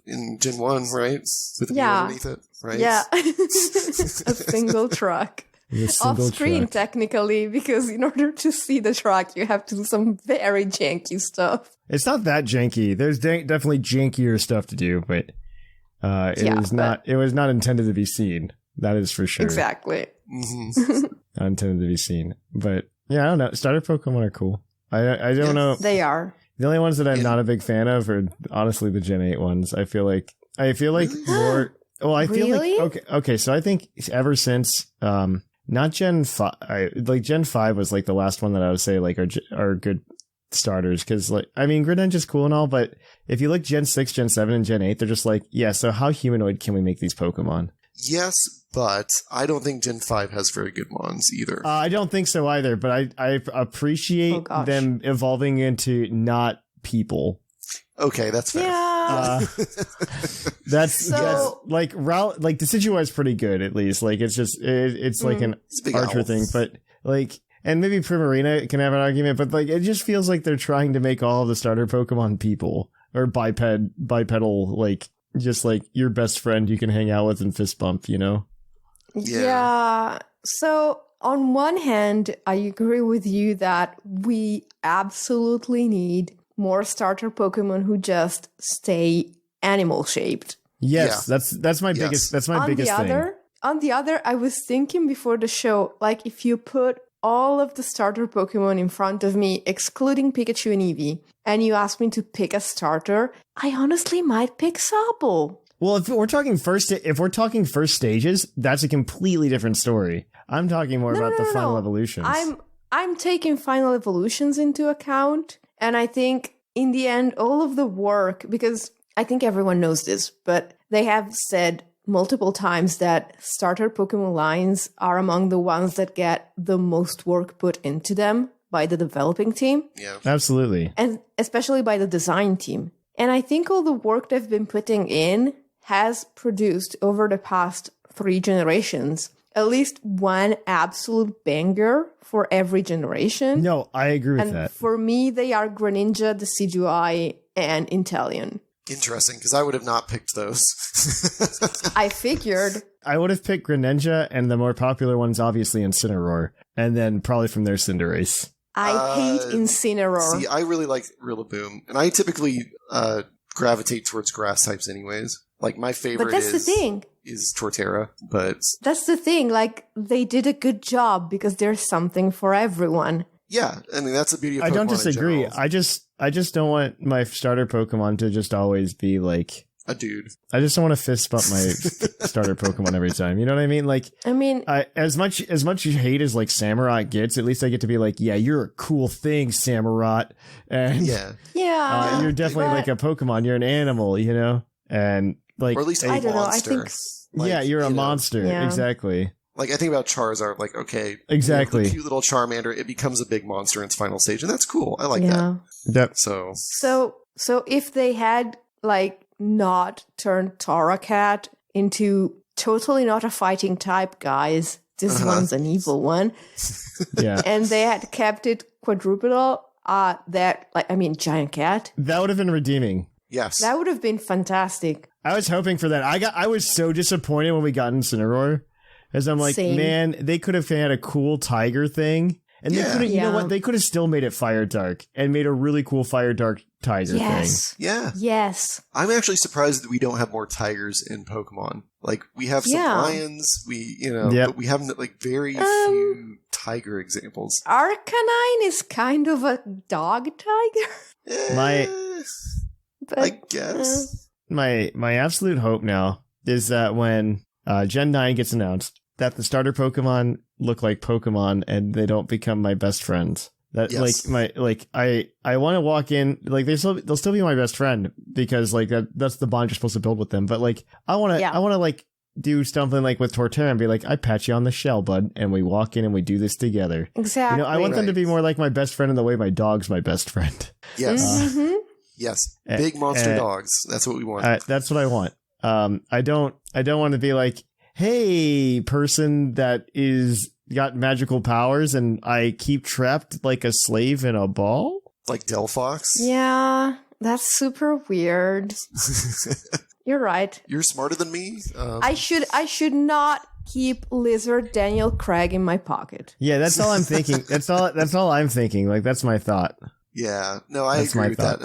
in Gen 1, right? With a view underneath it, right? Yeah, a single truck. single off screen track. technically, because in order to see the track, you have to do some very janky stuff. It's not that janky. There's definitely jankier stuff to do, but it was not intended to be seen. That is for sure. Exactly. Not intended to be seen. But yeah, I don't know. Starter Pokemon are cool. I don't know. They are. The only ones that I'm not a big fan of are honestly the Gen 8 ones. I feel like more. Well, I feel Really? like okay. So I think ever since not Gen 5, like Gen 5 was like the last one that I would say like are good starters, because like I mean Greninja's cool and all, but if you look Gen 6, Gen 7, and Gen 8, they're just like, yeah, so how humanoid can we make these Pokemon? Yes, but I don't think Gen 5 has very good mons either. I don't think so either, but I appreciate them evolving into not people. Okay, that's fair. Yeah. That's like the Decidueye is pretty good, at least. Like it's just it's like an Archer thing, but like, and maybe Primarina can have an argument, but like it just feels like they're trying to make all of the starter Pokemon people or bipedal, like just like your best friend you can hang out with and fist bump, you know? Yeah. So on one hand, I agree with you that we absolutely need more starter Pokemon who just stay animal shaped. Yes, that's my biggest thing. On the other, I was thinking before the show, like if you put all of the starter Pokemon in front of me, excluding Pikachu and Eevee, and you ask me to pick a starter, I honestly might pick Sobble. Well, if we're talking first stages, that's a completely different story. I'm talking more about the final evolutions. I'm taking final evolutions into account, and I think in the end, all of the work, because I think everyone knows this, but they have said multiple times that starter Pokemon lines are among the ones that get the most work put into them by the developing team. Yeah, absolutely. And especially by the design team. And I think all the work they've been putting in has produced over the past 3 generations at least one absolute banger for every generation. No, I agree with that. And for me, they are Greninja, Decidueye, and Inteleon. Interesting, because I would have not picked those. I figured. I would have picked Greninja, and the more popular one's obviously Incineroar, and then probably from there Cinderace. I hate Incineroar. See, I really like Rillaboom, and I typically gravitate towards grass types anyways. Like, my favorite but that's the thing. Is Torterra, but... That's the thing, like, they did a good job because there's something for everyone. Yeah, I mean, that's the beauty of Pokemon. I don't disagree. I just don't want my starter Pokemon to just always be like a dude. I just don't want to fist bump my starter Pokemon every time. You know what I mean? Like, I mean, as much hate as like Samurott gets, at least I get to be like, yeah, you're a cool thing, Samurott, and you're definitely like a Pokemon. You're an animal, you know, and like, or at least I don't know. I think, like, you're a monster. Yeah. Exactly. Like, I think about Charizard, like, okay. Exactly. The cute little Charmander, it becomes a big monster in its final stage, and that's cool. I like that. Yep. So if they had, like, not turned Torracat into totally not a fighting type, guys, this one's an evil one. Yeah. And they had kept it quadrupedal, giant cat. That would have been redeeming. Yes. That would have been fantastic. I was hoping for that. I was so disappointed when we got Incineroar. As I'm like, man, they could have had a cool tiger thing. And they could have, you know what? They could have still made it Fire Dark and made a really cool Fire Dark tiger thing. Yeah. Yes. I'm actually surprised that we don't have more tigers in Pokemon. Like, we have some lions, but we have like very few tiger examples. Arcanine is kind of a dog tiger. I guess. My absolute hope now is that when Gen 9 gets announced, that the starter Pokemon look like Pokemon and they don't become my best friends. That I want to walk in, like they'll still be my best friend because like that's the bond you're supposed to build with them. But like I want to like do something like with Torterra and be like, I pat you on the shell, bud, and we walk in and we do this together. Exactly. You know, I want them to be more like my best friend in the way my dog's my best friend. Yes. Yes. Big monster dogs. That's what we want. That's what I want. I don't want to be like, hey, person that is got magical powers and I keep trapped like a slave in a ball? Like Delphox? Yeah, that's super weird. You're right. You're smarter than me? I should not keep lizard Daniel Craig in my pocket. Yeah, that's all I'm thinking. That's all I'm thinking. Like, that's my thought. Yeah, no, I agree with that.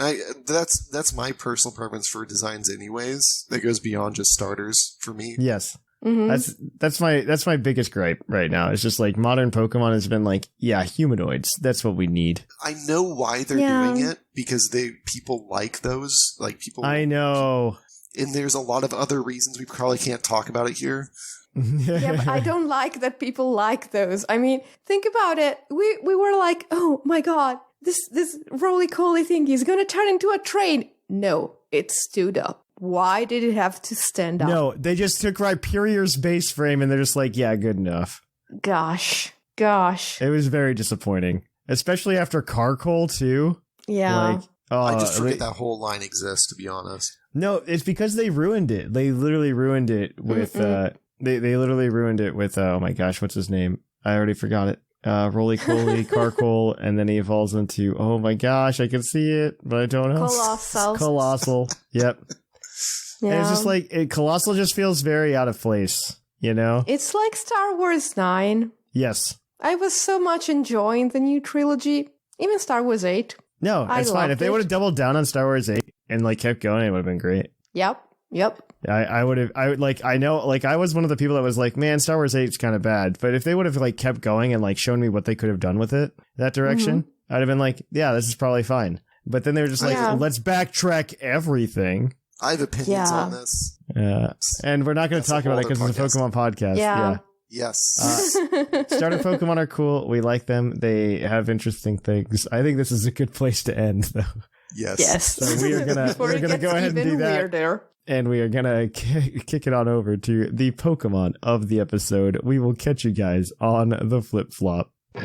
That's my personal preference for designs anyways. That goes beyond just starters for me. Yes. Mm-hmm. That's my biggest gripe right now. It's just like modern Pokemon has been like, yeah, humanoids. That's what we need. I know why they're doing it, because people like those. Like, people. I know. And there's a lot of other reasons we probably can't talk about it here. Yeah, but I don't like that people like those. I mean, think about it. We were like, oh my god, this roly-poly thing is gonna turn into a train. No, it stood up. Why did it have to stand up? No, they just took Rhyperior's base frame and they're just like, yeah, good enough. Gosh. It was very disappointing. Especially after Carcoal, too. Yeah. I just forget that whole line exists, to be honest. No, it's because they ruined it. They literally ruined it with... They literally ruined it with... oh my gosh, what's his name? I already forgot it. Roly-Poly, Carcoal, and then he evolves into... oh my gosh, I can see it, but I don't know. Colossal. Yep. Yeah. And it's just like... Colossal just feels very out of place, you know? It's like Star Wars 9. Yes. I was so much enjoying the new trilogy. Even Star Wars 8. No, it's fine. If they would have doubled down on Star Wars 8 and like kept going, it would have been great. Yep. I would have. I know, like, I was one of the people that was like, man, Star Wars 8 is kind of bad. But if they would have like kept going and like shown me what they could have done with it, that direction, I'd have been like, yeah, this is probably fine. But then they were just like, let's backtrack everything. I have opinions on this. And we're not going to talk about it because it's a Pokemon podcast. Yeah. Yes. Starter Pokemon are cool. We like them. They have interesting things. I think this is a good place to end, though. Yes. So we're gonna go ahead and do that. Weirder. And we are gonna kick it on over to the Pokemon of the episode. We will catch you guys on the flip flop. Poke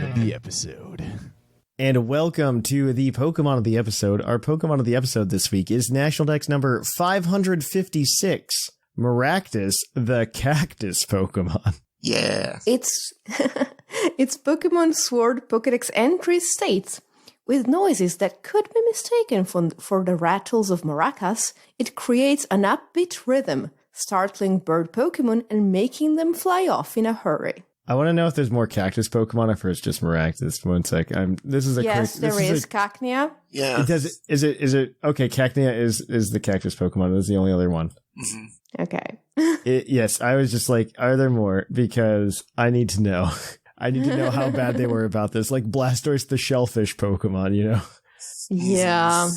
of the episode. And welcome to the Pokemon of the episode. Our Pokemon of the episode this week is National Dex number 556, Maractus, the Cactus Pokemon. Yeah. It's Pokemon Sword Pokédex entry states, with noises that could be mistaken for the rattles of maracas, it creates an upbeat rhythm, startling bird Pokemon and making them fly off in a hurry. I want to know if there's more cactus Pokemon or if it's just Maractus. One sec. Yes, there is Cacnea. Yeah. Is it okay? Cacnea is the cactus Pokemon. That's the only other one. Mm-hmm. Okay. Yes, I was just like, are there more? Because I need to know. I need to know how bad they were about this. Like Blastoise, the shellfish Pokemon, you know? Yeah,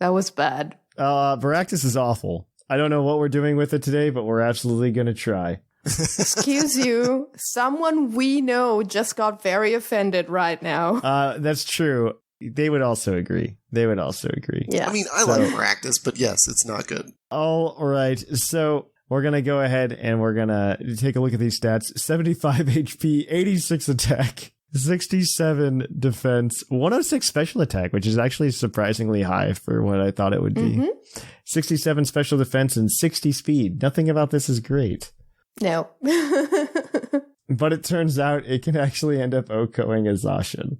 that was bad. Maractus is awful. I don't know what we're doing with it today, but we're absolutely going to try. Excuse you. Someone we know just got very offended right now. That's true. They would also agree. Yeah. I mean, I like Maractus, but yes, it's not good. All right. So we're going to go ahead and we're going to take a look at these stats. 75 HP, 86 attack, 67 defense, 106 special attack, which is actually surprisingly high for what I thought it would be. 67 special defense and 60 speed. Nothing about this is great. No. But it turns out it can actually end up OHKOing a Zacian.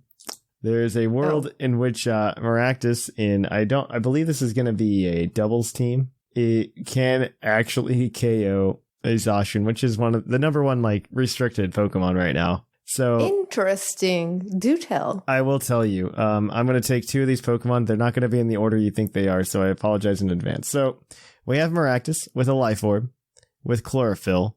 There is a world in which Maractus I believe this is going to be a doubles team. It can actually KO a Zacian, which is one of the number one like restricted Pokemon right now. So interesting. Do tell. I will tell you. I'm going to take two of these Pokemon. They're not going to be in the order you think they are, so I apologize in advance. So we have Maractus with a Life Orb, with Chlorophyll.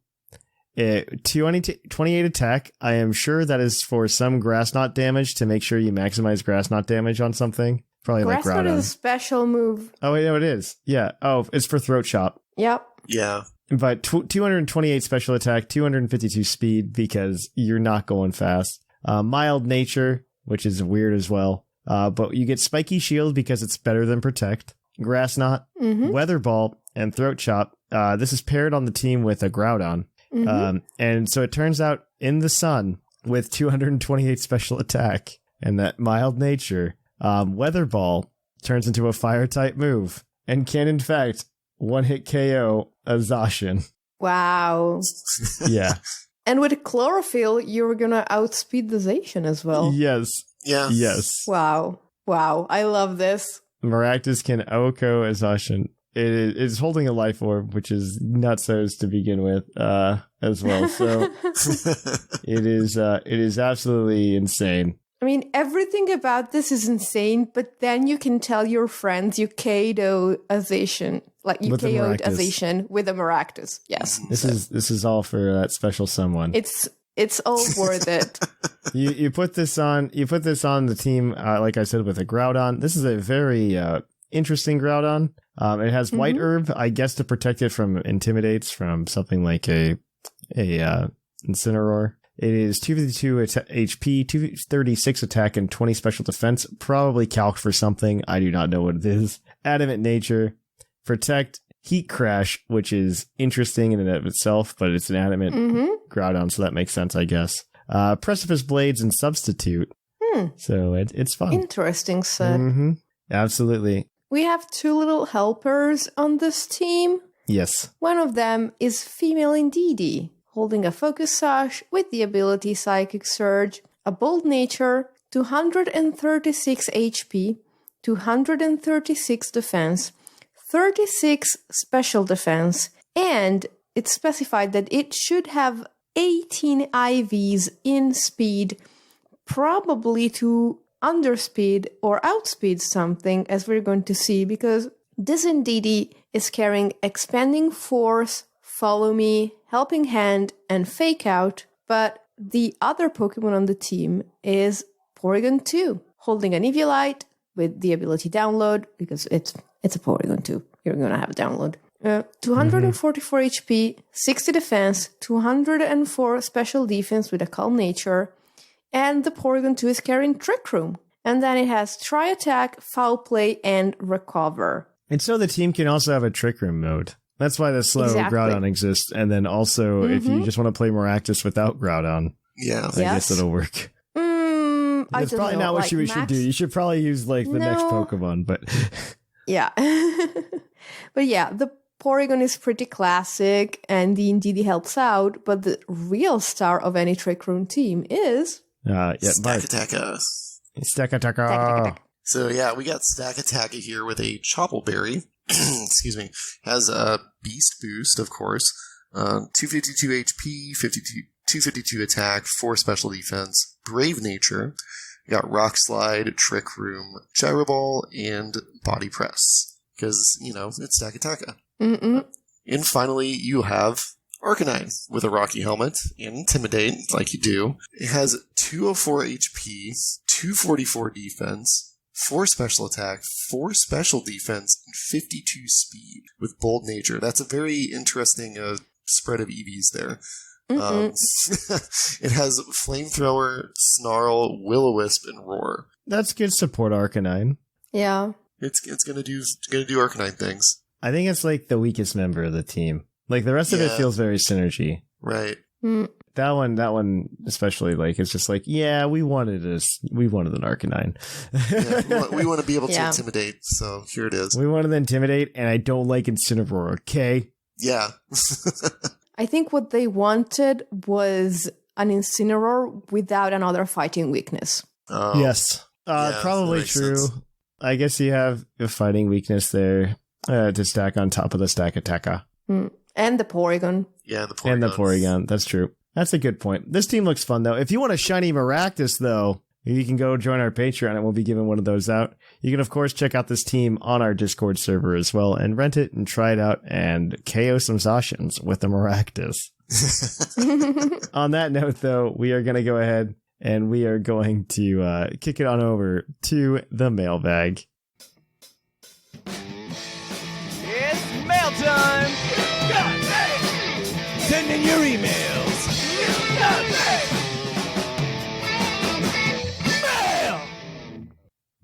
28 attack. I am sure that is for some grass knot damage to make sure you maximize grass knot damage on something. Probably grass like Groudon. Grass knot is a special move. Oh, wait, no, it is. Yeah. Oh, it's for Throat Chop. Yep. Yeah. But 228 special attack, 252 speed because you're not going fast. Mild nature, which is weird as well. But you get Spiky Shield because it's better than Protect. Grass Knot, Weather Ball, and Throat Chop. This is paired on the team with a Groudon. And so it turns out in the sun with 228 special attack and that mild nature, Weather Ball turns into a fire type move and can in fact one hit KO a Zacian. Wow. Yeah. And with Chlorophyll, you're gonna outspeed the Zacian as well. Yes. Yeah. Yes. Wow. I love this. Maractus can Aoko Zacian. It is holding a life orb, which is nutsos to begin with, as well. So it is absolutely insane. I mean, everything about this is insane, but then you can tell your friends you KO'd Azation, like you KO'd Azation with a Maractus. Yes. This is all for that special someone. It's all worth it. You put this on the team, like I said, with a Groudon. This is a very interesting Groudon. It has White Herb, I guess, to protect it from Intimidates from something like a Incineroar. It is 252 HP, 236 attack, and 20 special defense. Probably calc for something. I do not know what it is. Adamant Nature. Protect. Heat Crash, which is interesting in and of itself, but it's an adamant Groudon, so that makes sense, I guess. Precipice Blades and Substitute. So it's fun. Interesting set. Absolutely. We have two little helpers on this team. Yes. One of them is female Indeedee, holding a Focus Sash with the ability Psychic Surge, a Bold Nature, 236 HP, 236 defense, 36 special defense, and it's specified that it should have 18 IVs in speed, probably to underspeed or outspeed something, as we're going to see, because this Indeedee is carrying Expanding Force, Follow Me, Helping Hand, and Fake Out, but the other Pokemon on the team is Porygon 2, holding an Eviolite with the ability Download, because it's a Porygon 2. You're going to have a download. 244 HP, 60 defense, 204 special defense with a Calm Nature, and the Porygon 2 is carrying Trick Room. And then it has Tri Attack, Foul Play, and Recover. And so the team can also have a Trick Room mode. That's why the slow Groudon exists. And then also, if you just want to play Maractus without Groudon, I guess it'll work. That's probably not what you should do. You should probably use like the next Pokemon, but yeah. But yeah, the Porygon is pretty classic and the Indeedee helps out, but the real star of any Trick Room team is Stakataka. Stakataka. So yeah, we got Stakataka here with a Choppleberry. Excuse me. Has a Beast Boost, of course. 252 HP, 252 attack, 4 special defense, Brave Nature. We got Rock Slide, Trick Room, Gyro Ball, and Body Press. Because, it's Stakataka. And finally, you have Arcanine with a Rocky Helmet and Intimidate, like you do. It has 204 HP, 244 defense, 4 special attack, 4 special defense, and 52 speed with Bold Nature. That's a very interesting spread of EVs there. It has Flamethrower, Snarl, Will-O-Wisp, and Roar. That's good support, Arcanine. Yeah. It's gonna do Arcanine things. I think it's like the weakest member of the team. Like the rest of it feels very synergy. Right. That one especially, like, it's just like, yeah, we wanted an Arcanine. We want to be able to intimidate, so here it is. We wanted to intimidate, and I don't like Incineroar, okay? Yeah. I think what they wanted was an Incineroar without another fighting weakness. Yes. Probably true. Sense. I guess you have a fighting weakness there to stack on top of the Stakataka. And the Porygon. Yeah, the Porygon. And the Porygon. That's true. That's a good point. This team looks fun, though. If you want a shiny Maractus, though, you can go join our Patreon and we'll be giving one of those out. You can, of course, check out this team on our Discord server as well and rent it and try it out and KO some Zacians with the Maractus. On that note, though, we are going to go ahead and we are going to kick it on over to the mailbag. It's mail time! Send in your emails! Mail!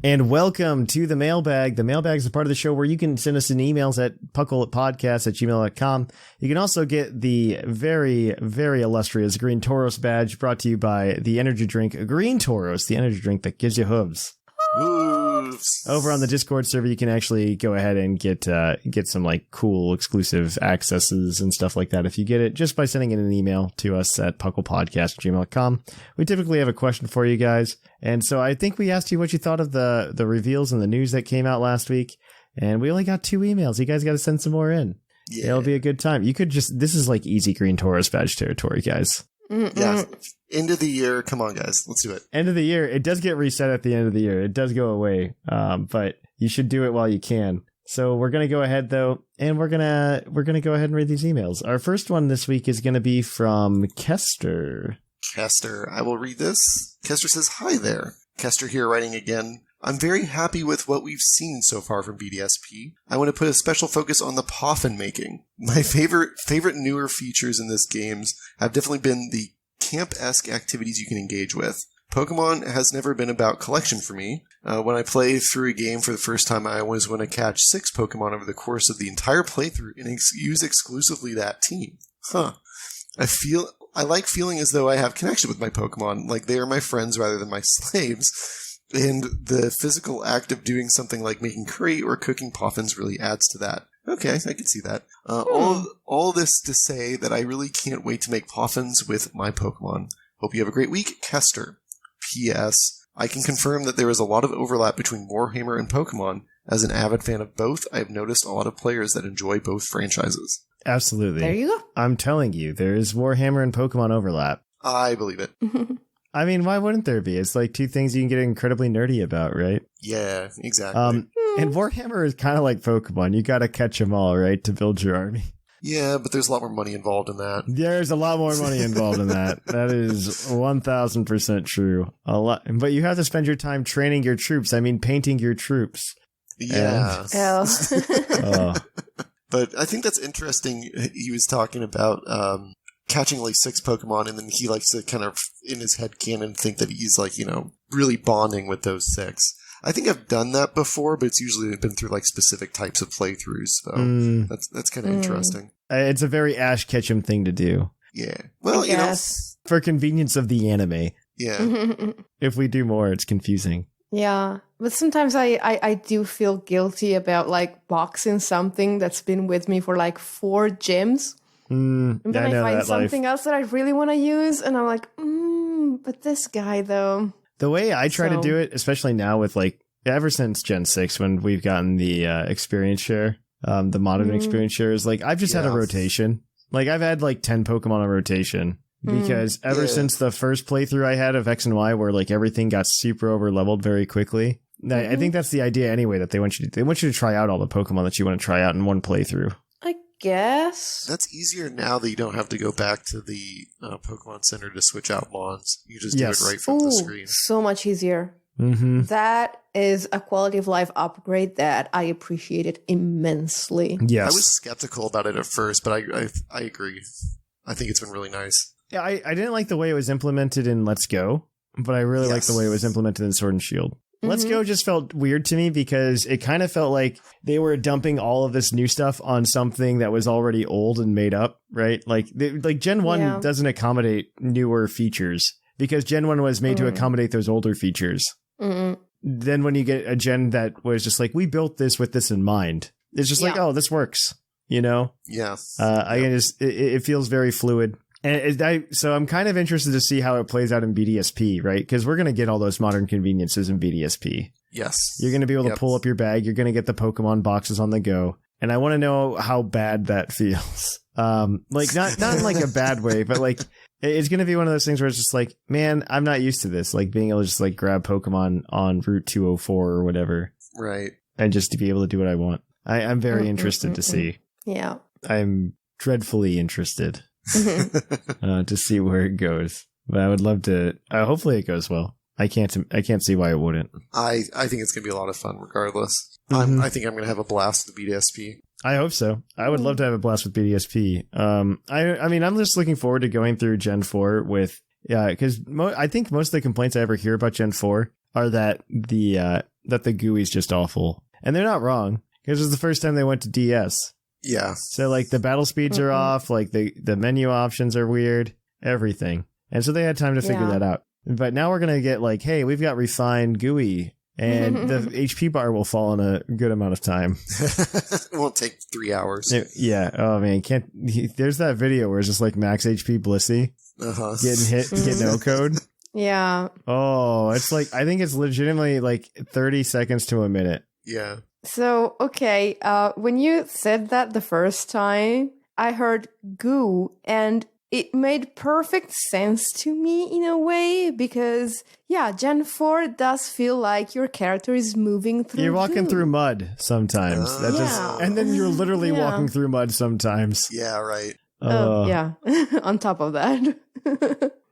And welcome to the mailbag. The mailbag is a part of the show where you can send us an emails at puclpodcast@gmail.com. You can also get the very, very illustrious Green Tauros badge brought to you by the energy drink Green Tauros, the energy drink that gives you hooves. Ooh. moves. Over on the Discord server, you can actually go ahead and get some like cool exclusive accesses and stuff like that if you get it just by sending in an email to us at puclpodcast@gmail.com. We typically have a question for you guys, and so I think we asked you what you thought of the reveals and the news that came out last week, and we only got 2 emails. You guys got to send some more in. Yeah. It'll be a good time. You could this is like easy Green Taurus badge territory, guys. Yeah. End of the year. Come on, guys. Let's do it. End of the year. It does get reset at the end of the year. It does go away. But you should do it while you can. So we're going to go ahead though, and we're going to go ahead and read these emails. Our first one this week is going to be from Kester. Kester, I will read this. Kester says, "Hi there. Kester here writing again. I'm very happy with what we've seen so far from BDSP. I want to put a special focus on the poffin making. My favorite newer features in this games have definitely been the camp-esque activities you can engage with. Pokemon has never been about collection for me. When I play through a game for the first time, I always want to catch 6 Pokemon over the course of the entire playthrough and use exclusively that team. I like feeling as though I have connection with my Pokemon, like they are my friends rather than my slaves. And the physical act of doing something like making curry or cooking poffins really adds to that. Okay, I can see that. All this to say that I really can't wait to make poffins with my Pokemon. Hope you have a great week, Kester. P.S. I can confirm that there is a lot of overlap between Warhammer and Pokemon. As an avid fan of both, I have noticed a lot of players that enjoy both franchises." Absolutely. There you go. I'm telling you, there is Warhammer and Pokemon overlap. I believe it. I mean, why wouldn't there be? It's like 2 things you can get incredibly nerdy about, right? Yeah, exactly. And Warhammer is kind of like Pokemon. You got to catch them all, right, to build your army. Yeah, but there's a lot more money involved in that. There's a lot more money involved in that. That is 1000% true. A lot, but you have to spend your time training your troops. I mean, painting your troops. Yeah. Oh. But I think that's interesting. He was talking about catching like 6 Pokemon, and then he likes to kind of, in his head canon, think that he's like, really bonding with those 6. I think I've done that before, but it's usually been through like specific types of playthroughs. So that's kind of interesting. It's a very Ash Ketchum thing to do. Yeah. Well, for convenience of the anime. Yeah. If we do more, it's confusing. Yeah, but sometimes I do feel guilty about like boxing something that's been with me for like 4 gyms. And then I find something else that I really want to use, and I'm like, but this guy though. The way I try to do it, especially now with like, ever since Gen 6, when we've gotten the experience share, the modern experience share, is like, I've just had a rotation. Like, I've had like 10 Pokemon on rotation. Because ever since the first playthrough I had of X and Y, where like everything got super over leveled very quickly, I think that's the idea anyway, that they want you to try out all the Pokemon that you want to try out in one playthrough. I guess that's easier now that you don't have to go back to the Pokemon Center to switch out Mons. You just do it right from the screen. So much easier. That is a quality of life upgrade that I appreciated immensely. Yes, I was skeptical about it at first, but I agree. I think it's been really nice. Yeah, I didn't like the way it was implemented in Let's Go, but I really liked the way it was implemented in Sword and Shield. Let's Go just felt weird to me because it kind of felt like they were dumping all of this new stuff on something that was already old and made up, right? Like Gen 1 doesn't accommodate newer features because Gen 1 was made to accommodate those older features. Then when you get a gen that was just like, we built this with this in mind, it's just like, oh, this works, Yeah. It feels very fluid. And so I'm kind of interested to see how it plays out in BDSP, right? Because we're going to get all those modern conveniences in BDSP. Yes. You're going to be able to pull up your bag. You're going to get the Pokemon boxes on the go. And I want to know how bad that feels. Like not in like a bad way, but like it's going to be one of those things where it's just like, man, I'm not used to this. Like being able to just like grab Pokemon on Route 204 or whatever. Right. And just to be able to do what I want. I'm very interested to see. Yeah. I'm dreadfully interested. To see where it goes, but I would love to. Hopefully, it goes well. I can't see why it wouldn't. I think it's gonna be a lot of fun, regardless. I think I'm gonna have a blast with the BDSP. I hope so. I would love to have a blast with BDSP. I mean, I'm just looking forward to going through Gen 4 with because I think most of the complaints I ever hear about Gen 4 are that the GUI's just awful, and they're not wrong because it's the first time they went to DS. Yeah. So like the battle speeds are off, like the menu options are weird, everything. And so they had time to figure that out. But now we're going to get like, hey, we've got refined GUI And the HP bar will fall in a good amount of time. It won't take 3 hours. Yeah. Oh man, there's that video where it's just like max HP Blissey getting hit, getting no code. Yeah. Oh, it's like, I think it's legitimately like 30 seconds to a minute. Yeah. So, okay, when you said that the first time, I heard goo, and it made perfect sense to me in a way, because, yeah, Gen 4 does feel like your character is moving through You're walking goo. through mud sometimes. And then you're literally walking through mud sometimes. Yeah, right. Yeah, on top of that.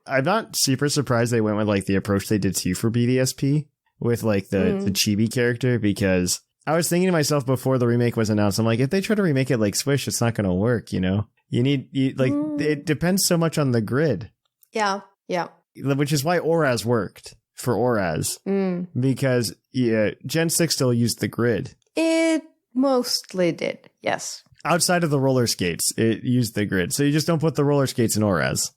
I'm not super surprised they went with like the approach they did to for BDSP with like the chibi character, because I was thinking to myself before the remake was announced, I'm like, if they try to remake it like Swish, it's not going to work, you know? It depends so much on the grid. Yeah. Which is why Oraz worked for Oraz. Because Gen 6 still used the grid. It mostly did, yes. Outside of the roller skates, it used the grid. So you just don't put the roller skates in Oraz.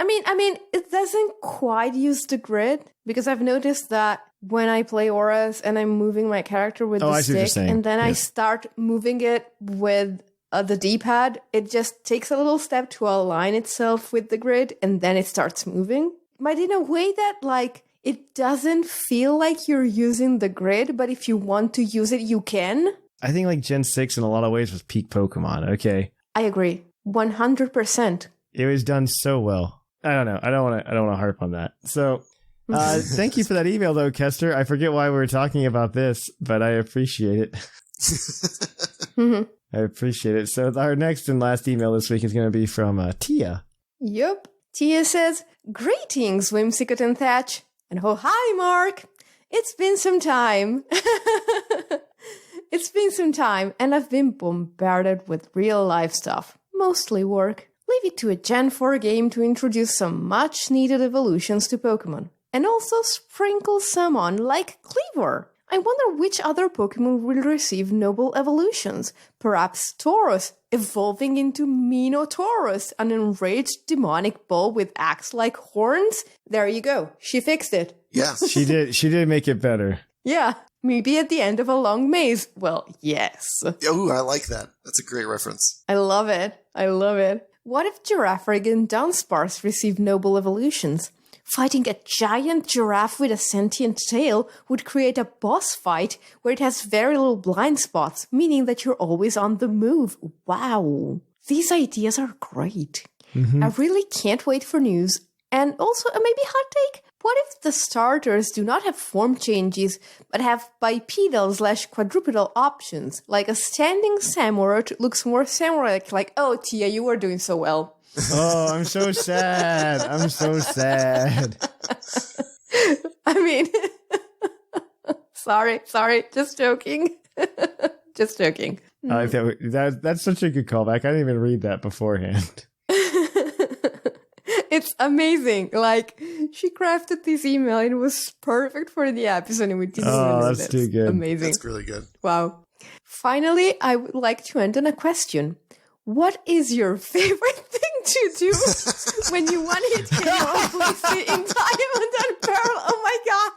I mean, it doesn't quite use the grid, because I've noticed that when I play Auras and I'm moving my character with the stick, and then I start moving it with the D-pad, it just takes a little step to align itself with the grid, and then it starts moving. But in a way that, like, it doesn't feel like you're using the grid, but if you want to use it, you can. I think like Gen 6 in a lot of ways was peak Pokemon, okay? I agree. 100%. It was done so well. I don't know. I don't want to harp on that. So, thank you for that email, though, Kester. I forget why we were talking about this, but I appreciate it. I appreciate it. So, our next and last email this week is going to be from Tia. Yep. Tia says, "Greetings, Whimsicott and Thatch. And oh, hi, Mark. It's been some time. It's been some time, and I've been bombarded with real-life stuff. Mostly work. Leave it to a Gen 4 game to introduce some much-needed evolutions to Pokemon. And also sprinkle some on, like Cleaver. I wonder which other Pokemon will receive noble evolutions. Perhaps Tauros, evolving into Minotaurus, an enraged demonic bull with axe-like horns? There you go. She fixed it. Yeah. She did make it better. Yeah. Maybe at the end of a long maze. Well, yes. Oh, I like that. That's a great reference. I love it. What if Girafarig and Dunsparce receive noble evolutions? Fighting a giant giraffe with a sentient tail would create a boss fight where it has very little blind spots, meaning that you're always on the move. Wow. These ideas are great. I really can't wait for news. And also, maybe hot take, what if the starters do not have form changes, but have bipedal/quadrupedal options? Like a standing Samurott looks more samurai-like, like, oh, Tia, you are doing so well. Oh, I'm so sad. I'm so sad. I mean, sorry, just joking. Just joking. I like that's such a good callback. I didn't even read that beforehand. It's amazing. Like, she crafted this email and it was perfect for the episode and we didn't even know that's too good. Amazing. That's really good. Wow. Finally, I would like to end on a question. What is your favorite thing to do when you one-hit KO Blissey in Diamond and Pearl? Oh my god!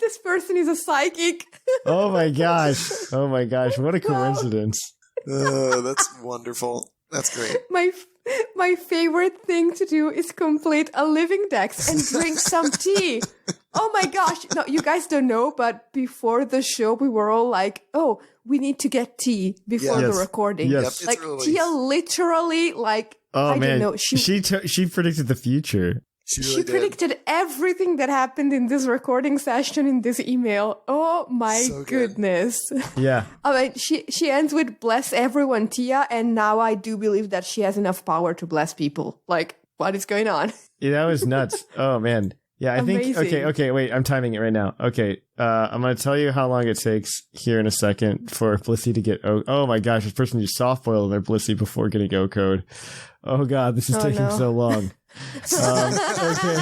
This person is a psychic. Oh my gosh. What a coincidence. That's wonderful. That's great. My favorite thing to do is complete a living dex and drink some tea. Oh my gosh. No, you guys don't know, but before the show, we were all like, oh, we need to get tea before the recording. Yes. Like, Tia literally, like, I don't know. She predicted the future. She predicted everything that happened in this recording session in this email. Oh my goodness. Yeah. I mean, she ends with bless everyone, Tia, and now I do believe that she has enough power to bless people. Like, what is going on? Yeah, that was nuts. Oh man. Yeah, I think okay, wait, I'm timing it right now. Okay. I'm gonna tell you how long it takes here in a second for Blissey to get oh my gosh, this person just soft boiled their Blissey before getting O code. Oh god, this is taking so long. Okay.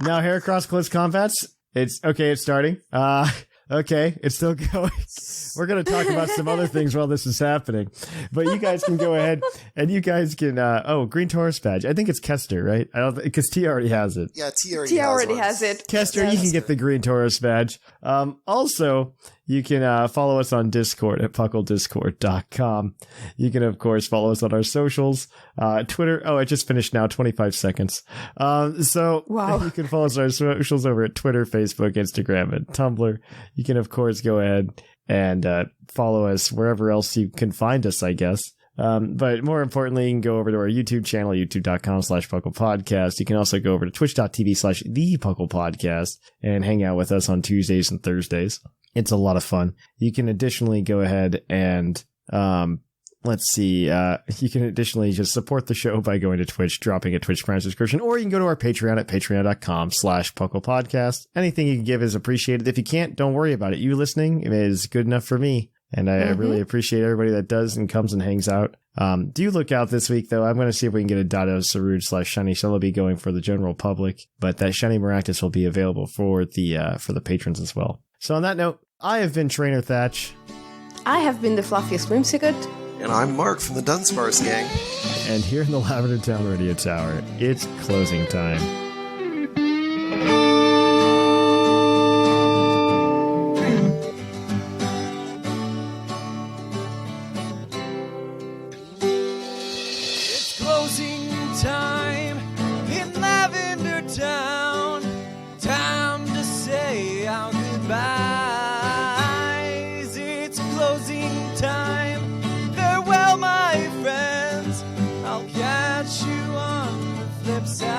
Now Heracross Close Combats. It's starting. Okay, it's still going. We're going to talk about some other things while this is happening. But you guys can go ahead and you guys can, Green Taurus badge. I think it's Kester, right? I don't because T already has it. Yeah, T already has it. Kester, you can get the Green Taurus badge. Also, you can follow us on Discord at puclpodcast.com. You can, of course, follow us on our socials. Twitter. Oh, it just finished now, 25 seconds. Wow. You can follow us on our socials over at Twitter, Facebook, Instagram, and Tumblr. You can, of course, go ahead and follow us wherever else you can find us, I guess. But more importantly, you can go over to our YouTube channel, youtube.com/PuclPodcast. You can also go over to twitch.tv/ThePuclPodcast and hang out with us on Tuesdays and Thursdays. It's a lot of fun. You can additionally go ahead and, you can additionally just support the show by going to Twitch, dropping a Twitch Prime subscription, or you can go to our Patreon at patreon.com/PuclPodcast. Anything you can give is appreciated. If you can't, don't worry about it. You listening is good enough for me. And I really appreciate everybody that does and comes and hangs out. Do look out this week, though. I'm going to see if we can get a Dada Zarude / Shiny Celebi going for the general public. But that Shiny Maractus will be available for the patrons as well. So on that note, I have been Trainer Thatch. I have been the Fluffiest Whimsicott. And I'm Mark from the Dunsparce Gang. And here in the Lavender Town Radio Tower, it's closing time. It's closing time in Lavender Town. Time to say our goodbyes. It's closing time. Farewell, my friends. I'll catch you on the flip side.